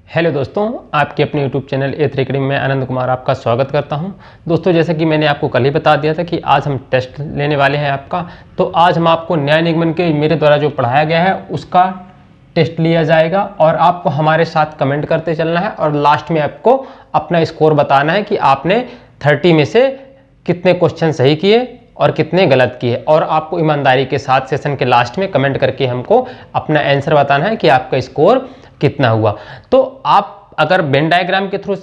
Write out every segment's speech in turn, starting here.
Hello दोस्तों, आपके अपने यूट्यूब चैनल A3 अकेडमी में आनंद कुमार आपका स्वागत करता हूं। दोस्तों, जैसा कि मैंने आपको कल ही बता दिया था कि आज हम टेस्ट लेने वाले हैं आपका। तो आज हम आपको न्याय निगमन के मेरे द्वारा जो पढ़ाया गया है उसका टेस्ट लिया जाएगा और आपको हमारे साथ कमेंट करते चलना है और लास्ट में आपको अपना स्कोर बताना है कि आपने 30 में से कितने क्वेश्चन सही किए और कितने गलत किए। और आपको ईमानदारी के साथ सेशन के लास्ट में कमेंट करके हमको अपना आंसर बताना है कि आपका स्कोर कितना हुआ। तो आप अगर वेन डायग्राम के थ्रू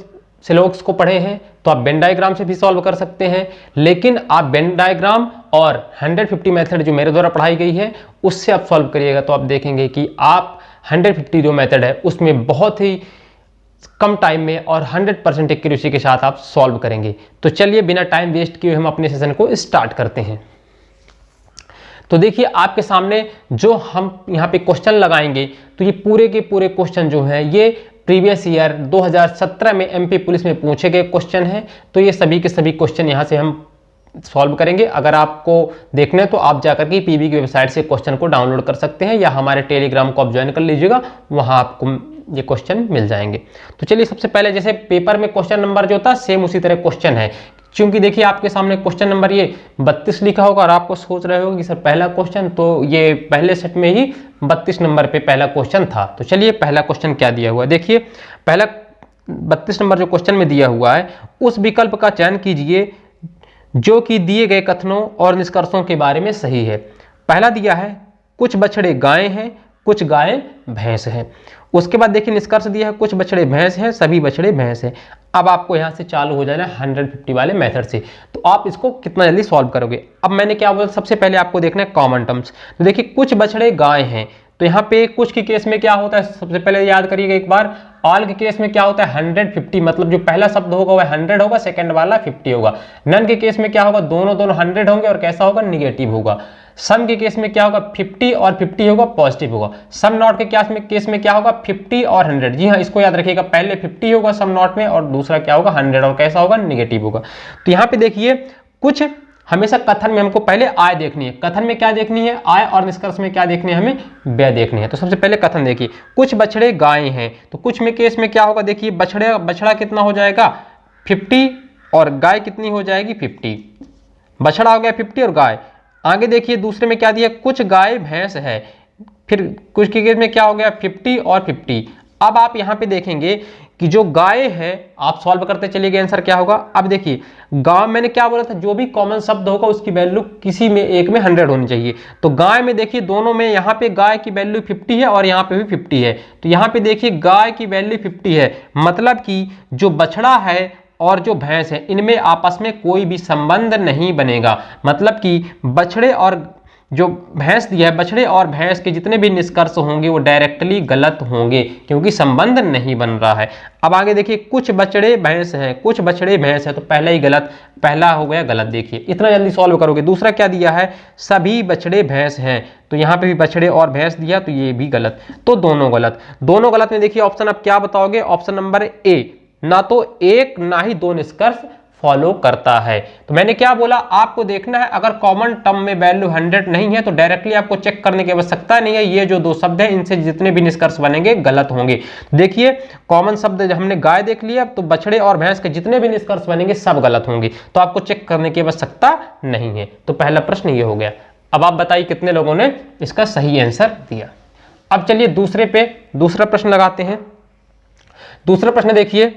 सिलोक्स को पढ़े हैं तो आप वेन डायग्राम से भी सॉल्व कर सकते हैं, लेकिन आप वेन डायग्राम और 150 मेथड जो मेरे द्वारा पढ़ाई गई है उससे आप सॉल्व करिएगा तो आप देखेंगे कि आप 150 जो मेथड है उसमें बहुत ही कम टाइम में और 100% एक्यूरेसी के साथ आप सॉल्व करेंगे। तो चलिए बिना टाइम वेस्ट किए हम अपने सेशन को स्टार्ट करते हैं। तो देखिए आपके सामने जो हम यहाँ पे क्वेश्चन लगाएंगे तो ये पूरे के पूरे क्वेश्चन जो हैं ये प्रीवियस ईयर 2017 में एमपी पुलिस में पूछे गए क्वेश्चन हैं। तो ये सभी के सभी क्वेश्चन यहाँ से हम सॉल्व करेंगे। अगर आपको देखना है तो आप जाकर के पीबी की वेबसाइट से क्वेश्चन को डाउनलोड कर सकते हैं या हमारे टेलीग्राम को आप ज्वाइन कर लीजिएगा, वहाँ आपको ये क्वेश्चन मिल जाएंगे। तो चलिए सबसे पहले जैसे पेपर में क्वेश्चन नंबर जो था सेम उसी तरह क्वेश्चन है। क्योंकि देखिए आपके सामने क्वेश्चन नंबर ये 32 लिखा होगा और आपको सोच रहे हो कि सर पहला क्वेश्चन तो ये पहले सेट में ही 32 नंबर पे पहला क्वेश्चन था। तो चलिए पहला क्वेश्चन क्या दिया हुआ है, देखिए पहला 32 नंबर जो क्वेश्चन में दिया हुआ है उस विकल्प का चयन कीजिए जो कि दिए गए कथनों और निष्कर्षों के बारे में सही है। पहला दिया है कुछ बछड़े गाय हैं, कुछ गाय भैंस हैं। उसके बाद देखिए निष्कर्ष दिया है कुछ बछड़े भैंस हैं, सभी बछड़े भैंस हैं। अब आपको यहाँ से चालू हो जाना 150 वाले मेथड से। तो आप इसको कितना जल्दी सॉल्व करोगे। अब मैंने क्या बोला, सबसे पहले आपको देखना है कॉमन टर्म्स। तो देखिए कुछ बछड़े गाय हैं, तो यहाँ पे कुछ के केस में क्या होता है, सबसे पहले याद करिएगा एक बार। ऑल के केस में क्या होता है 150, मतलब जो पहला शब्द होगा वह 100 होगा, सेकंड वाला 50 होगा। नन के केस में क्या होगा, दोनों 100 होंगे और कैसा होगा, निगेटिव होगा। सम के केस में क्या होगा, 50 और 50 होगा, पॉजिटिव होगा। सम नॉट के केस में क्या होगा, 50 और 100। जी हाँ, इसको याद रखिएगा, पहले 50 होगा सम नॉट में और दूसरा क्या होगा 100 और कैसा होगा, निगेटिव होगा। तो यहाँ पे देखिए कुछ हमेशा कथन में हमको पहले आय देखनी है। कथन में क्या देखनी है, आय, और निष्कर्ष में क्या देखनी है, हमें व्यय देखनी है। तो सबसे पहले कथन देखिए कुछ बछड़े गाय हैं। तो कुछ में केस में क्या होगा, देखिए बछड़ा कितना हो जाएगा 50 और गाय कितनी हो जाएगी 50। बछड़ा हो गया 50 और गाय। आगे देखिए दूसरे में क्या दिया, कुछ गाय भैंस है। फिर कुछ के केस में क्या हो गया 50 और 50। अब आप यहाँ पे देखेंगे कि जो गाय है, आप सॉल्व करते चलिए आंसर क्या होगा। अब देखिए गाय, मैंने क्या बोला था, जो भी कॉमन शब्द होगा उसकी वैल्यू किसी में एक में 100 होनी चाहिए। तो गाय में देखिए दोनों में, यहाँ पे गाय की वैल्यू 50 है और यहाँ पे भी 50 है। तो यहाँ पे देखिए गाय की वैल्यू 50 है, मतलब कि जो बछड़ा है और जो भैंस है इनमें आपस में कोई भी संबंध नहीं बनेगा। मतलब कि बछड़े और जो भैंस दिया है, बछड़े और भैंस के जितने भी निष्कर्ष होंगे वो डायरेक्टली गलत होंगे क्योंकि संबंध नहीं बन रहा है। अब आगे देखिए कुछ बछड़े भैंस हैं, कुछ बछड़े भैंस हैं, तो पहला ही गलत, पहला हो गया गलत। देखिए इतना जल्दी सॉल्व करोगे। दूसरा क्या दिया है, सभी बछड़े भैंस हैं, तो यहाँ पे भी बछड़े और भैंस दिया तो ये भी गलत। तो दोनों गलत, दोनों गलत में देखिए ऑप्शन आप क्या बताओगे, ऑप्शन नंबर ए, ना तो एक ना ही दो निष्कर्ष फॉलो करता है। तो मैंने क्या बोला, आपको देखना है अगर कॉमन टर्म में वैल्यू 100 नहीं है तो डायरेक्टली आपको चेक करने की आवश्यकता नहीं है। ये जो दो शब्द हैं इनसे जितने भी निष्कर्ष बनेंगे गलत होंगे। देखिए कॉमन शब्द जब हमने गाय देख लिया तो बछड़े और भैंस के जितने भी निष्कर्ष बनेंगे सब गलत होंगे, तो आपको चेक करने की आवश्यकता नहीं है। तो पहला प्रश्न ये हो गया। अब आप बताइए कितने लोगों ने इसका सही आंसर दिया। अब चलिए दूसरे पे दूसरा प्रश्न लगाते हैं। दूसरा प्रश्न देखिए,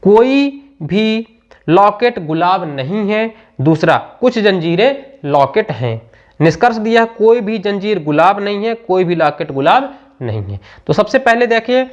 कोई भी लॉकेट गुलाब नहीं है। दूसरा, कुछ जंजीरें लॉकेट हैं। निष्कर्ष दिया कोई भी जंजीर गुलाब नहीं है, कोई भी लॉकेट गुलाब नहीं है। तो सबसे पहले देखिए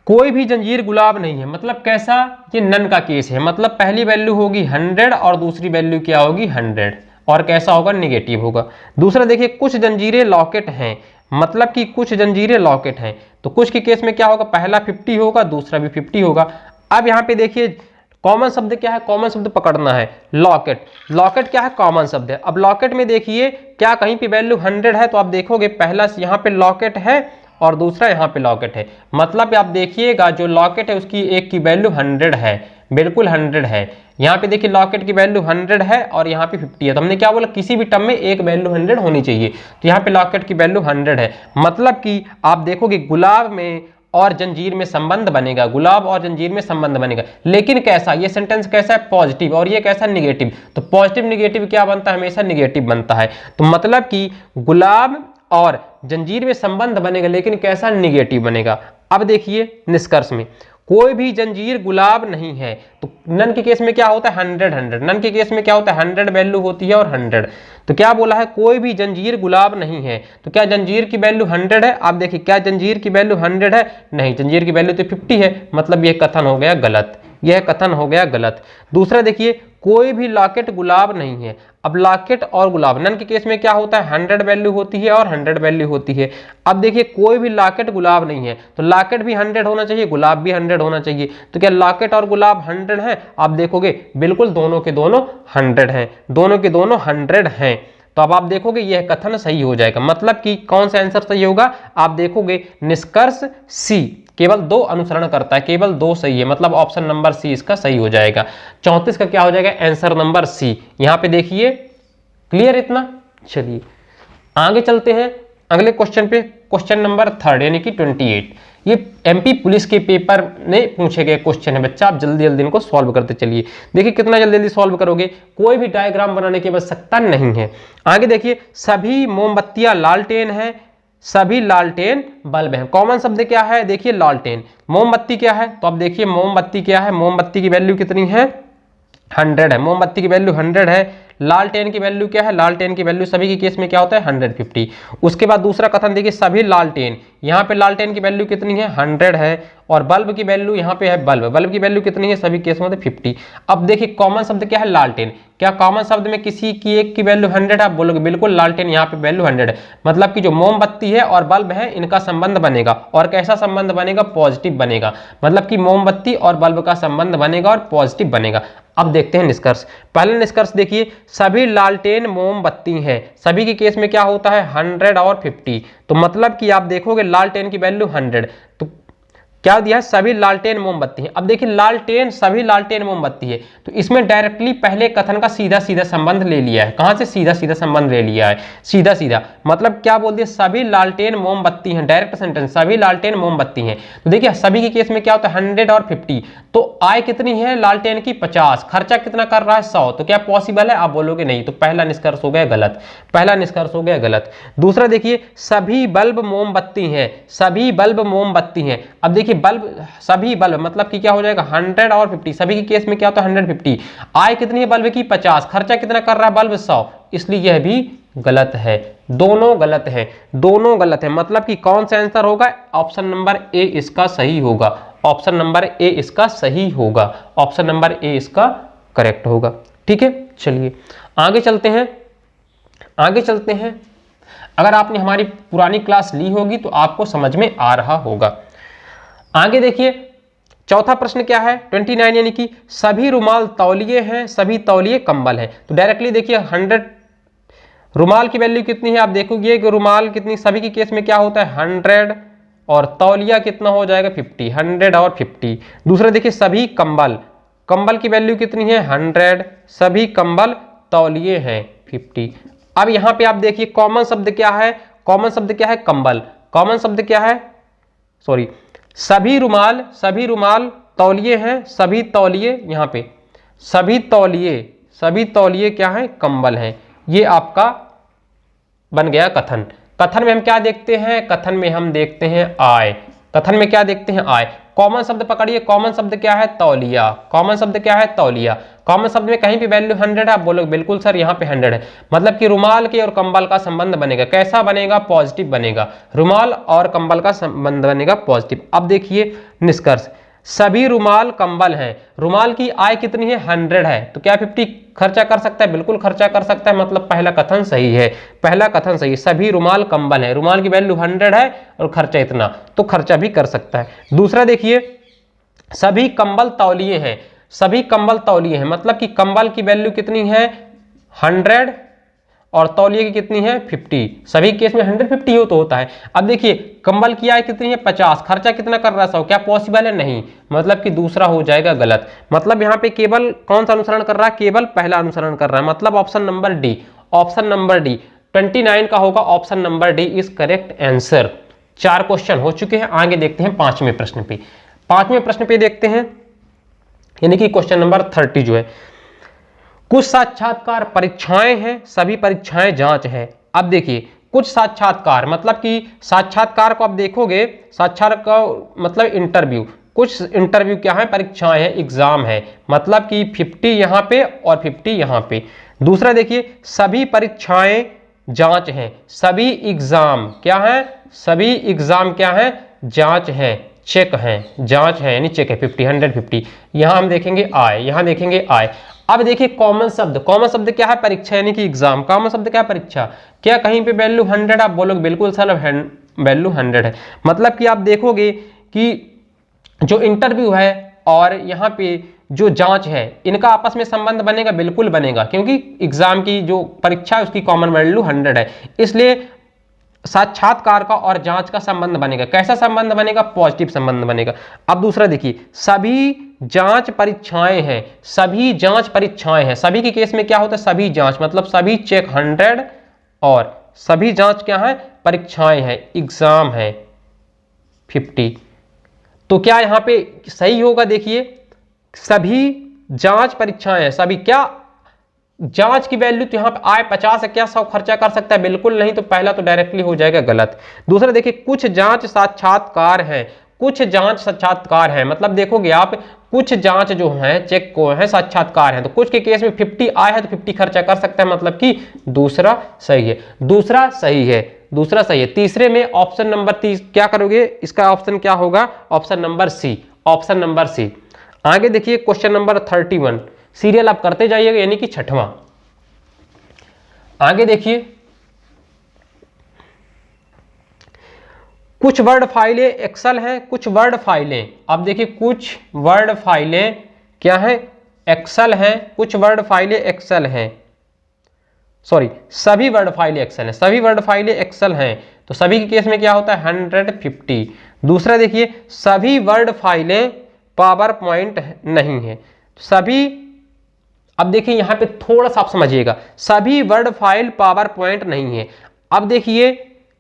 कोई भी जंजीर गुलाब नहीं है, मतलब कैसा, ये नन का केस है, मतलब पहली वैल्यू होगी 100 और दूसरी वैल्यू क्या होगी 100 और कैसा होगा, निगेटिव होगा। दूसरा देखिए कुछ जंजीरें लॉकेट हैं, मतलब कि कुछ जंजीरें लॉकेट हैं। तो कुछ के केस में क्या होगा, पहला 50 होगा, दूसरा भी 50 होगा। अब यहाँ पे देखिए कॉमन शब्द क्या है, कॉमन शब्द पकड़ना है, लॉकेट। लॉकेट क्या है, कॉमन शब्द है। अब लॉकेट में देखिए क्या कहीं पे वैल्यू 100 है तो आप देखोगे पहला यहाँ पे लॉकेट है और दूसरा यहाँ पे लॉकेट है, मतलब आप देखिएगा जो लॉकेट है उसकी एक की वैल्यू 100 है, बिल्कुल 100 है। यहाँ पे देखिए लॉकेट की वैल्यू 100 है और यहाँ पे 50 है। तो हमने क्या बोला, किसी भी टर्म में एक वैल्यू 100 होनी चाहिए। तो यहाँ पे लॉकेट की वैल्यू 100 है, मतलब कि आप देखोगे गुलाब में और जंजीर में संबंध बनेगा, गुलाब और जंजीर में संबंध बनेगा। लेकिन कैसा, ये सेंटेंस कैसा है, पॉजिटिव, और ये कैसा, निगेटिव। तो पॉजिटिव निगेटिव क्या बनता है, हमेशा निगेटिव बनता है। तो मतलब कि गुलाब और जंजीर में संबंध बनेगा, लेकिन कैसा, निगेटिव बनेगा। अब देखिए निष्कर्ष में, कोई भी जंजीर गुलाब नहीं है। तो नन के केस में क्या होता है, 100 100, नन के केस में क्या होता है, 100 वैल्यू होती है और 100। तो क्या बोला है, कोई भी जंजीर गुलाब नहीं है। तो क्या जंजीर की वैल्यू 100 है? आप देखिए, क्या जंजीर की वैल्यू 100 है? नहीं, जंजीर की वैल्यू तो 50 है। मतलब यह कथन हो गया गलत, यह कथन हो गया गलत। दूसरा देखिए, कोई भी लॉकेट गुलाब नहीं है। अब लॉकेट और गुलाब, नन के केस में क्या होता है, 100 वैल्यू होती है और 100 वैल्यू होती है। अब देखिए, कोई भी लॉकेट गुलाब नहीं है, तो लॉकेट भी 100 होना चाहिए, गुलाब भी 100 होना चाहिए। तो क्या लॉकेट और गुलाब 100 है? आप देखोगे बिल्कुल दोनों के दोनों 100 हैं, दोनों के दोनों 100 हैं। तो अब आप देखोगे यह कथन सही हो जाएगा। मतलब कि कौन सा आंसर सही होगा, आप देखोगे निष्कर्ष सी, केवल 2 अनुसरण करता है, केवल 2 सही है। मतलब ऑप्शन नंबर सी इसका सही हो जाएगा। 34 का क्या हो जाएगा, आंसर नंबर सी। यहां पे देखिए, क्लियर इतना। चलिए आगे चलते हैं अगले क्वेश्चन पे, क्वेश्चन नंबर 3 यानी कि 28। ये एमपी पुलिस के पेपर में पूछे गए क्वेश्चन है बच्चा, आप जल्दी जल्दी इनको सॉल्व करते चलिए। देखिए कितना जल्दी जल्दी सॉल्व करोगे, कोई भी डायग्राम बनाने की आवश्यकता नहीं है। आगे देखिए, सभी मोमबत्तियां लालटेन है, सभी लालटेन बल्ब हैं। कॉमन शब्द क्या है, देखिए लालटेन। मोमबत्ती क्या है, तो अब देखिए मोमबत्ती क्या है, मोमबत्ती की वैल्यू कितनी है, 100 है। मोमबत्ती की वैल्यू 100 है। लालटेन की वैल्यू क्या है, लालटेन की वैल्यू सभी के केस में क्या होता है, 150। उसके बाद दूसरा कथन देखिए, सभी लालटेन, यहाँ पे लालटेन की वैल्यू कितनी है, 100 है। और बल्ब की वैल्यू यहाँ पे है, बल्ब, बल्ब की वैल्यू कितनी है, सभी केस में 50। अब देखिए कॉमन शब्द क्या है, लालटेन। क्या कॉमन शब्द में किसी की एक की वैल्यू 100 है? आप बोलोगे बिल्कुल, लालटेन यहाँ पे वैल्यू 100 है। मतलब कि जो मोमबत्ती है और बल्ब है, इनका संबंध बनेगा। और कैसा संबंध बनेगा, पॉजिटिव बनेगा। मतलब कि मोमबत्ती और बल्ब का संबंध बनेगा और पॉजिटिव बनेगा। अब देखते हैं निष्कर्ष। पहले निष्कर्ष देखिए, सभी लालटेन मोमबत्ती हैं। सभी के केस में क्या होता है, 100 और 50। तो मतलब कि आप देखोगे लालटेन की वैल्यू 100, तो क्या दिया है, सभी लालटेन मोमबत्ती है। अब देखिए लालटेन, सभी लालटेन मोमबत्ती है, तो इसमें डायरेक्टली पहले कथन का सीधा सीधा संबंध ले लिया है। कहां से, सीधा सीधा संबंध ले लिया है, सीधा सीधा। मतलब क्या बोल दिया, सभी लालटेन मोमबत्ती हैं, डायरेक्ट सेंटेंस, सभी लालटेन मोमबत्ती हैं। तो देखिए सभी के केस में क्या होता है, 100 और 50। तो आय कितनी है लालटेन की, 50। खर्चा कितना कर रहा है, 100। तो क्या पॉसिबल है, आप बोलोगे नहीं। तो पहला निष्कर्ष हो गया गलत, पहला निष्कर्ष हो गया गलत। दूसरा देखिए, सभी बल्ब मोमबत्ती हैं, सभी बल्ब मोमबत्ती हैं। अब देखिए बल्ब, सभी बल्ब, मतलब कि क्या हो जाएगा, 100 और 50। सभी के केस में क्या होता है, 150। आय कितनी है बल्ब की, 50। खर्चा कितना कर रहा है बल्ब, 100। इसलिए यह भी गलत है, दोनों गलत है, दोनों गलत है। मतलब कि कौन सा आंसर होगा, ऑप्शन नंबर ए इसका सही होगा, ऑप्शन नंबर ए इसका सही होगा, ऑप्शन नंबर ए इसका करेक्ट होगा। ठीक है, चलिए आगे चलते हैं, आगे चलते हैं। अगर आपने हमारी पुरानी क्लास ली होगी तो आपको समझ में आ रहा होगा। आगे देखिए, चौथा प्रश्न क्या है, 29, यानी कि सभी रुमाल तौलिए हैं, सभी तौलिए कंबल हैं। तो डायरेक्टली देखिए 100, रुमाल की वैल्यू कितनी है, आप देखोगे कि रुमाल कितनी, सभी के केस में क्या होता है, 100, और तौलिया कितना हो जाएगा, 50, 100 और 50। दूसरा देखिए, सभी कंबल, कंबल की वैल्यू कितनी है, 100, सभी कंबल तौलिए हैं, 50। अब यहां पे आप देखिए कॉमन शब्द क्या है, कॉमन शब्द क्या है, कंबल। कॉमन शब्द क्या है, सॉरी, सभी रुमाल, सभी रुमाल तौलिए हैं, सभी तौलिए, यहां पे सभी तौलिए, सभी तौलिए क्या है, कंबल हैं। ये आपका बन गया कथन। कथन में हम क्या देखते हैं, कथन में हम देखते हैं आय। कथन में क्या देखते हैं, आय। कॉमन शब्द पकड़िए, कॉमन शब्द क्या है, तौलिया। कॉमन शब्द क्या है, तौलिया। कॉमन शब्द में कहीं भी वैल्यू 100 है, आप बोलोगे बिल्कुल सर यहाँ पे 100 है। मतलब कि रुमाल के और कंबल का संबंध बनेगा, कैसा बनेगा, पॉजिटिव बनेगा। रुमाल और कंबल का संबंध बनेगा पॉजिटिव। अब देखिए निष्कर्ष, सभी रुमाल कंबल हैं। रुमाल की आय कितनी है, 100 है। तो क्या 50 खर्चा कर सकता है, बिल्कुल खर्चा कर सकता है। मतलब पहला कथन सही है, पहला कथन सही है। सभी रुमाल कंबल है, रुमाल की वैल्यू 100 है और खर्चा इतना, तो खर्चा भी कर सकता है। दूसरा देखिए, सभी कंबल तौलिए हैं, सभी कंबल तौलिए हैं। मतलब कि कंबल की वैल्यू कितनी है, 100, और तौलिए की कितनी है, 50। सभी केस में 100 50 हो तो होता है। अब देखिए कंबल की आय कितनी है, 50। खर्चा कितना कर रहा है, 100। क्या पॉसिबल है, नहीं। मतलब कि दूसरा हो जाएगा गलत। मतलब यहाँ पे केवल कौन सा अनुसरण कर रहा है, केवल पहला अनुसरण कर रहा है। मतलब option number D, option number D 29 का होगा, option number D is correct answer. 4 question हो चुके हैं। आगे देखते हैं 5वें प्रश्न पे। 5वें प्रश्न पे देखते हैं, यानी कि क्वेश्चन नंबर 30 जो है, कुछ साक्षात्कार परीक्षाएं हैं, सभी परीक्षाएं जांच है। अब देखिए कुछ साक्षात्कार मतलब कि साक्षात्कार को आप देखोगे, साक्षात्कार का मतलब इंटरव्यू, कुछ इंटरव्यू क्या है, परीक्षाएं है, एग्जाम है, मतलब कि 50 यहाँ पे और 50 यहाँ पे। दूसरा देखिए सभी परीक्षाएं जांच है, सभी एग्जाम क्या है, सभी एग्जाम क्या है, जांच है, चेक है, जांच है यानी चेक है। 50 100 50 यहां हम देखेंगे आए, यहां देखेंगे आए। अब देखिए कॉमन शब्द, कॉमन शब्द क्या है, परीक्षा यानी कि एग्जाम। कॉमन शब्द क्या है, परीक्षा। क्या कहीं पे वैल्यू 100 आप बोलोगे, बिल्कुल सर वैल्यू 100 है। मतलब कि आप देखोगे कि जो इंटरव्यू है और यहाँ पे जो जांच है, इनका आपस में संबंध बनेगा, बिल्कुल बनेगा, क्योंकि एग्जाम की जो परीक्षा है उसकी कॉमन वैल्यू 100 है, इसलिए साक्षात्कार का और जांच का संबंध बनेगा। कैसा संबंध बनेगा, पॉजिटिव संबंध बनेगा। अब दूसरा देखिए सभी जांच परीक्षाएं हैं, सभी जांच परीक्षाएं हैं, सभी के केस में क्या होता है, सभी जांच मतलब सभी चेक 100 और सभी जांच क्या है, परीक्षाएं हैं, एग्जाम है 50। तो क्या यहां पे सही होगा, देखिए सभी जांच परीक्षाएं हैं, सभी क्या जांच की वैल्यू तो यहां पे आए 50 है, क्या 100 खर्चा कर सकता है, बिल्कुल नहीं, तो पहला तो डायरेक्टली हो जाएगा गलत। दूसरा देखिए कुछ जांच साक्षात्कार है, कुछ जांच साक्षात्कार है, मतलब देखोगे आप कुछ जांच जो है चेक को है साक्षात्कार है, तो कुछ के केस में 50 आए है तो 50 खर्चा कर सकता है, मतलब कि दूसरा सही है, दूसरा सही है, दूसरा सही है। तीसरे में ऑप्शन नंबर 30 क्या करोगे, इसका ऑप्शन क्या होगा, option number C, option number C. आगे देखिए क्वेश्चन नंबर 31, सीरियल आप करते जाइएगा, यानी कि 6वां। आगे देखिए कुछ वर्ड फाइलें एक्सेल हैं, कुछ वर्ड फाइलें, अब देखिए कुछ वर्ड फाइलें क्या है, एक्सेल हैं, कुछ वर्ड फाइलें एक्सेल हैं, सॉरी सभी वर्ड फाइलें एक्सेल हैं, सभी वर्ड फाइलें एक्सेल हैं, तो सभी के केस में क्या होता है 150। दूसरा देखिए सभी वर्ड फाइलें पावर पॉइंट नहीं है, सभी, अब देखिए यहां पे थोड़ा सा आप समझिएगा, सभी वर्ड फाइल पावर पॉइंट नहीं है। अब देखिए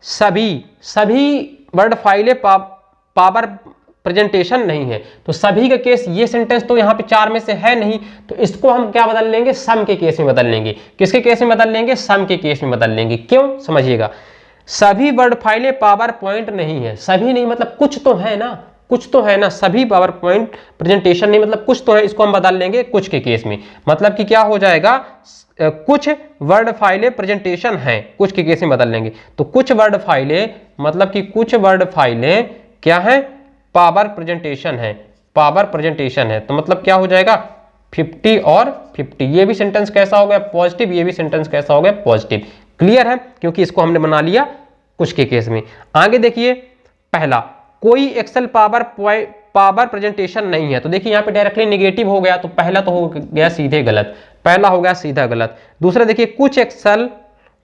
सभी वर्ड फाइलें पावर प्रेजेंटेशन नहीं है, तो सभी का केस, ये सेंटेंस तो यहाँ पे 4 में से है नहीं, तो इसको हम क्या बदल लेंगे, सम के केस में बदल लेंगे। किसके केस में बदल लेंगे, सम के केस में बदल लेंगे। क्यों, समझिएगा, सभी वर्ड फाइलें पावर पॉइंट नहीं है, सभी नहीं मतलब कुछ तो है ना, कुछ तो है ना, सभी पावर पॉइंट प्रेजेंटेशन नहीं मतलब कुछ तो है, इसको हम बदल लेंगे कुछ के केस में, मतलब कि क्या हो जाएगा, कुछ वर्ड फाइलें प्रेजेंटेशन है, कुछ के केस में बदल लेंगे, तो कुछ वर्ड फाइलें मतलब कि कुछ वर्ड फाइलें क्या है, पावर प्रेजेंटेशन है, पावर प्रेजेंटेशन है, तो मतलब क्या हो जाएगा 50 और 50। ये भी सेंटेंस कैसा हो गया, पॉजिटिव, ये भी सेंटेंस कैसा हो गया, पॉजिटिव। क्लियर है, क्योंकि इसको हमने बना लिया कुछ के केस में। आगे देखिए पहला, कोई एक्सेल पावर प्रेजेंटेशन नहीं है, तो देखिए यहाँ पे डायरेक्टली निगेटिव हो गया, तो पहला तो हो गया सीधे गलत, पहला हो गया सीधा गलत। दूसरा देखिए कुछ एक्सेल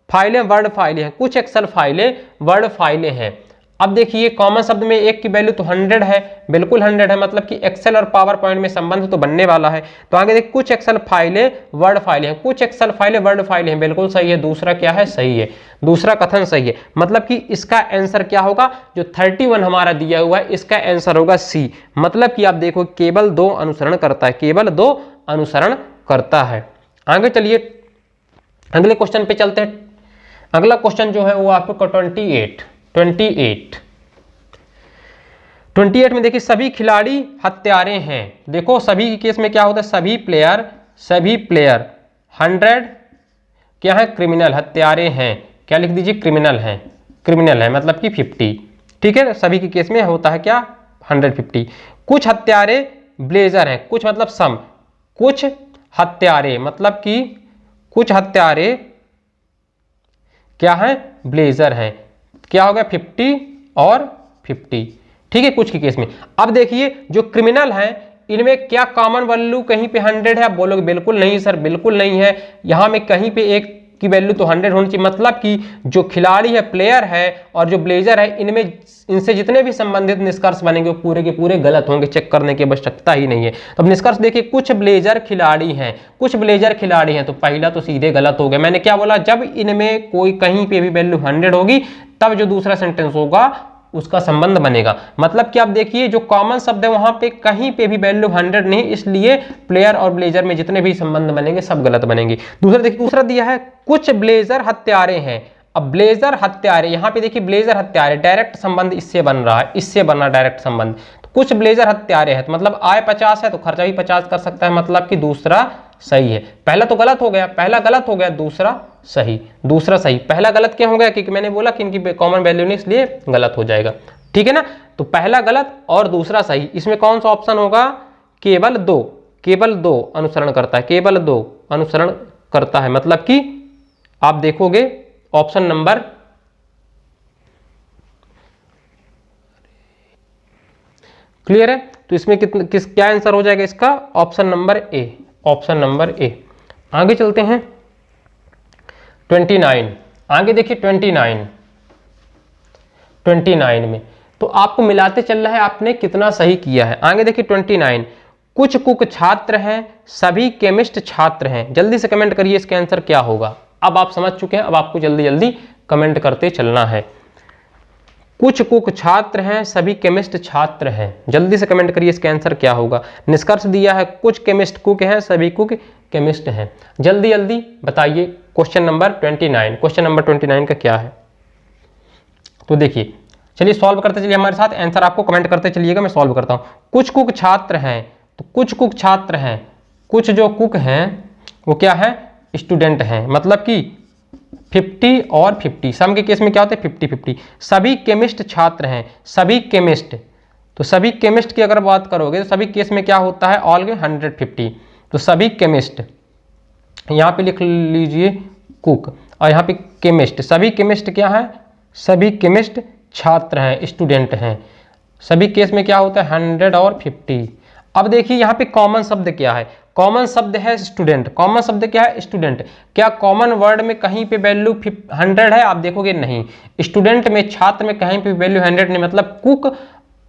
फाइलें वर्ड फाइलें हैं, कुछ एक्सेल फाइलें वर्ड फाइलें हैं। अब देखिए कॉमन शब्द में एक की वैल्यू तो 100 है, बिल्कुल 100 है, मतलब कि एक्सेल और पावर पॉइंट में संबंध तो बनने वाला है। तो आगे देखिए कुछ एक्सेल फाइलें वर्ड फाइलें हैं, कुछ एक्सेल फाइलें वर्ड फाइलें हैं, बिल्कुल सही है, दूसरा क्या है, सही है, दूसरा कथन सही है, मतलब कि इसका आंसर क्या होगा, जो 31 हमारा दिया हुआ है इसका आंसर होगा सी। मतलब कि आप देखो केवल 2 अनुसरण करता है, केवल 2 अनुसरण करता है। आगे चलिए अगले क्वेश्चन पे चलते हैं। अगला क्वेश्चन जो है वो आपको 28 में देखिए सभी खिलाड़ी हत्यारे हैं। देखो सभी के केस में क्या होता है, सभी प्लेयर 100 क्या है, क्रिमिनल, हत्यारे हैं, क्या लिख दीजिए, क्रिमिनल है, क्रिमिनल है मतलब कि 50। ठीक है, सभी के केस में होता है क्या 150। कुछ हत्यारे ब्लेजर हैं, कुछ मतलब सम, कुछ हत्यारे मतलब कि कुछ हत्यारे क्या है, ब्लेजर हैं, क्या हो गया 50 और 50। ठीक है, कुछ के केस में। अब देखिए जो क्रिमिनल हैं इनमें क्या कॉमन वैल्यू कहीं पे 100 है, आप बोलोगे बिल्कुल नहीं सर, बिल्कुल नहीं है, यहां में कहीं पे एक की वैल्यू तो 100 होनी चाहिए, मतलब कि जो खिलाड़ी है, प्लेयर है और जो ब्लेजर है, इनमें इनसे जितने भी संबंधित निष्कर्ष बनेंगे वो पूरे के पूरे गलत होंगे, चेक करने की आवश्यकता ही नहीं है। तो अब निष्कर्ष देखिए, कुछ ब्लेजर खिलाड़ी हैं, कुछ ब्लेजर खिलाड़ी हैं, तो पहला तो सीधे गलत हो गया। मैंने क्या बोला, जब इनमें कोई कहीं पे भी वैल्यू 100 होगी तब जो दूसरा सेंटेंस होगा उसका संबंध बनेगा। मतलब कि आप देखिए जो कॉमन शब्द है वहां पे कहीं पे भी वैल्यू 100 नहीं, इसलिए प्लेयर और ब्लेजर में जितने भी संबंध बनेंगे सब गलत बनेंगे। दूसरा देखिए, दूसरा दिया है कुछ ब्लेजर हत्यारे हैं। अब ब्लेजर हत्यारे, यहाँ पे देखिए ब्लेजर हत्यारे डायरेक्ट संबंध इससे बन रहा है, इससे बन रहा डायरेक्ट संबंध। तो कुछ ब्लेजर हत्यारे हैं, तो मतलब आय 50 है तो खर्चा भी 50 कर सकता है, मतलब कि दूसरा सही है। पहला तो गलत हो गया, पहला गलत हो गया, दूसरा सही, दूसरा सही। पहला गलत क्या हो गया, क्योंकि मैंने बोला कि इनकी कॉमन वैल्यू नहीं, इसलिए गलत हो जाएगा। ठीक है ना, तो पहला गलत और दूसरा सही। इसमें कौन सा ऑप्शन होगा, केवल दो, केवल दो अनुसरण करता है, केवल दो अनुसरण करता है। मतलब कि आप देखोगे ऑप्शन नंबर क्लियर है, तो इसमें क्या आंसर हो जाएगा इसका, option number A, option number A. आगे चलते हैं 29, आगे देखिए 29 में तो आपको मिलाते चल रहा है आपने कितना सही किया है। आगे देखिए 29, कुछ कुक छात्र हैं, सभी केमिस्ट छात्र हैं। जल्दी से कमेंट करिए इसका आंसर क्या होगा। अब आप समझ चुके हैं, अब आपको जल्दी जल्दी कमेंट करते चलना है। कुछ कुक छात्र हैं, सभी केमिस्ट छात्र हैं। जल्दी से कमेंट करिए इसका आंसर क्या होगा। निष्कर्ष दिया है कुछ केमिस्ट कुक हैं, सभी कुक केमिस्ट हैं। जल्दी जल्दी बताइए क्वेश्चन नंबर 29, क्वेश्चन नंबर 29 का क्या है। तो देखिए चलिए सॉल्व करते चलिए हमारे साथ, आंसर आपको कमेंट करते चलिएगा, मैं सॉल्व करता हूं। कुछ कुक छात्र हैं, तो कुछ कुक छात्र हैं, कुछ जो कुक हैं वो क्या है, स्टूडेंट हैं। मतलब कि 50 और 50, सम के केस में क्या होता है 50-50। सभी केमिस्ट छात्र हैं, सभी केमिस्ट, तो सभी केमिस्ट की अगर बात करोगे तो सभी केस में क्या होता है, ऑल 150। तो सभी केमिस्ट, यहाँ पे लिख लीजिए कुक, और यहाँ पे केमिस्ट, सभी केमिस्ट क्या है, सभी केमिस्ट छात्र हैं, स्टूडेंट हैं। सभी केस में क्या होता है 100 और 50। अब देखिए यहाँ पे कॉमन शब्द क्या है, कॉमन शब्द है स्टूडेंट। कॉमन शब्द क्या है, स्टूडेंट। क्या कॉमन वर्ड में कहीं पे वैल्यू 100 है, आप देखोगे नहीं। स्टूडेंट में, छात्र में कहीं पे वैल्यू 100 नहीं, मतलब कुक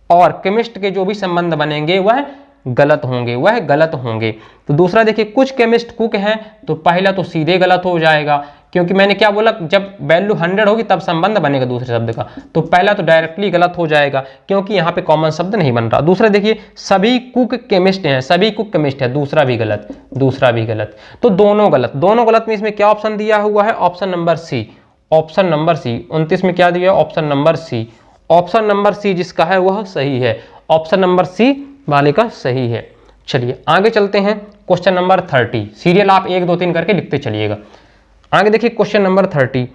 और केमिस्ट के जो भी संबंध बनेंगे वह गलत होंगे, वह गलत होंगे। तो दूसरा देखिए कुछ केमिस्ट कुक हैं, तो पहला तो सीधे गलत हो जाएगा, क्योंकि मैंने क्या बोला, जब वैल्यू 100 होगी तब संबंध बनेगा दूसरे शब्द का। तो पहला तो डायरेक्टली गलत हो जाएगा, क्योंकि यहाँ पे कॉमन शब्द नहीं बन रहा। दूसरा देखिए सभी कुक केमिस्ट हैं, सभी कुक केमिस्ट है, दूसरा भी गलत, दूसरा भी गलत। तो दोनों गलत, दोनों गलत में इसमें क्या ऑप्शन दिया हुआ है, option number C, option number C. 29 में क्या दिया, option number C, option number C जिसका है वह सही है, ऑप्शन नंबर सी वाले का सही है। चलिए आगे चलते हैं क्वेश्चन नंबर 30। सीरियल आप 1 2 3 करके लिखते चलिएगा। आगे देखिए क्वेश्चन नंबर 30,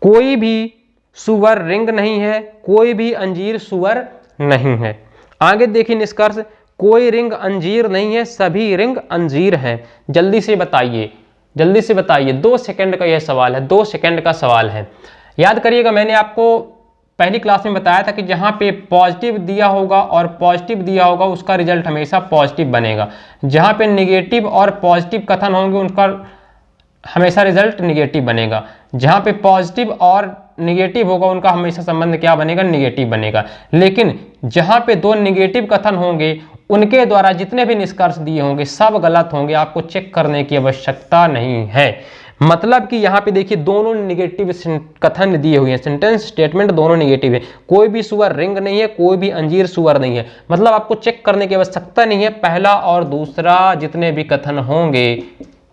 कोई भी सुअर रिंग नहीं है, कोई भी अंजीर सुअर नहीं है। आगे देखिए निष्कर्ष, कोई रिंग अंजीर नहीं है, सभी रिंग अंजीर हैं। जल्दी से बताइए, जल्दी से बताइए। 2 सेकंड का यह सवाल है, 2 सेकंड का सवाल है। याद करिएगा मैंने आपको पहली क्लास में बताया था कि जहाँ पे पॉजिटिव दिया होगा और पॉजिटिव दिया होगा उसका रिजल्ट हमेशा पॉजिटिव बनेगा। जहाँ पे निगेटिव और पॉजिटिव कथन होंगे उनका हमेशा रिजल्ट निगेटिव बनेगा। जहाँ पे पॉजिटिव और निगेटिव होगा उनका हमेशा संबंध क्या बनेगा, निगेटिव बनेगा। लेकिन जहाँ पे 2 निगेटिव कथन होंगे उनके द्वारा जितने भी निष्कर्ष दिए होंगे सब गलत होंगे, आपको चेक करने की आवश्यकता नहीं है। मतलब कि यहाँ पे देखिए दोनों निगेटिव कथन दिए हुए हैं, सेंटेंस स्टेटमेंट दोनों निगेटिव है। कोई भी सुअर रिंग नहीं है, कोई भी अंजीर सुअर नहीं है, मतलब आपको चेक करने की आवश्यकता नहीं है। पहला और दूसरा जितने भी कथन होंगे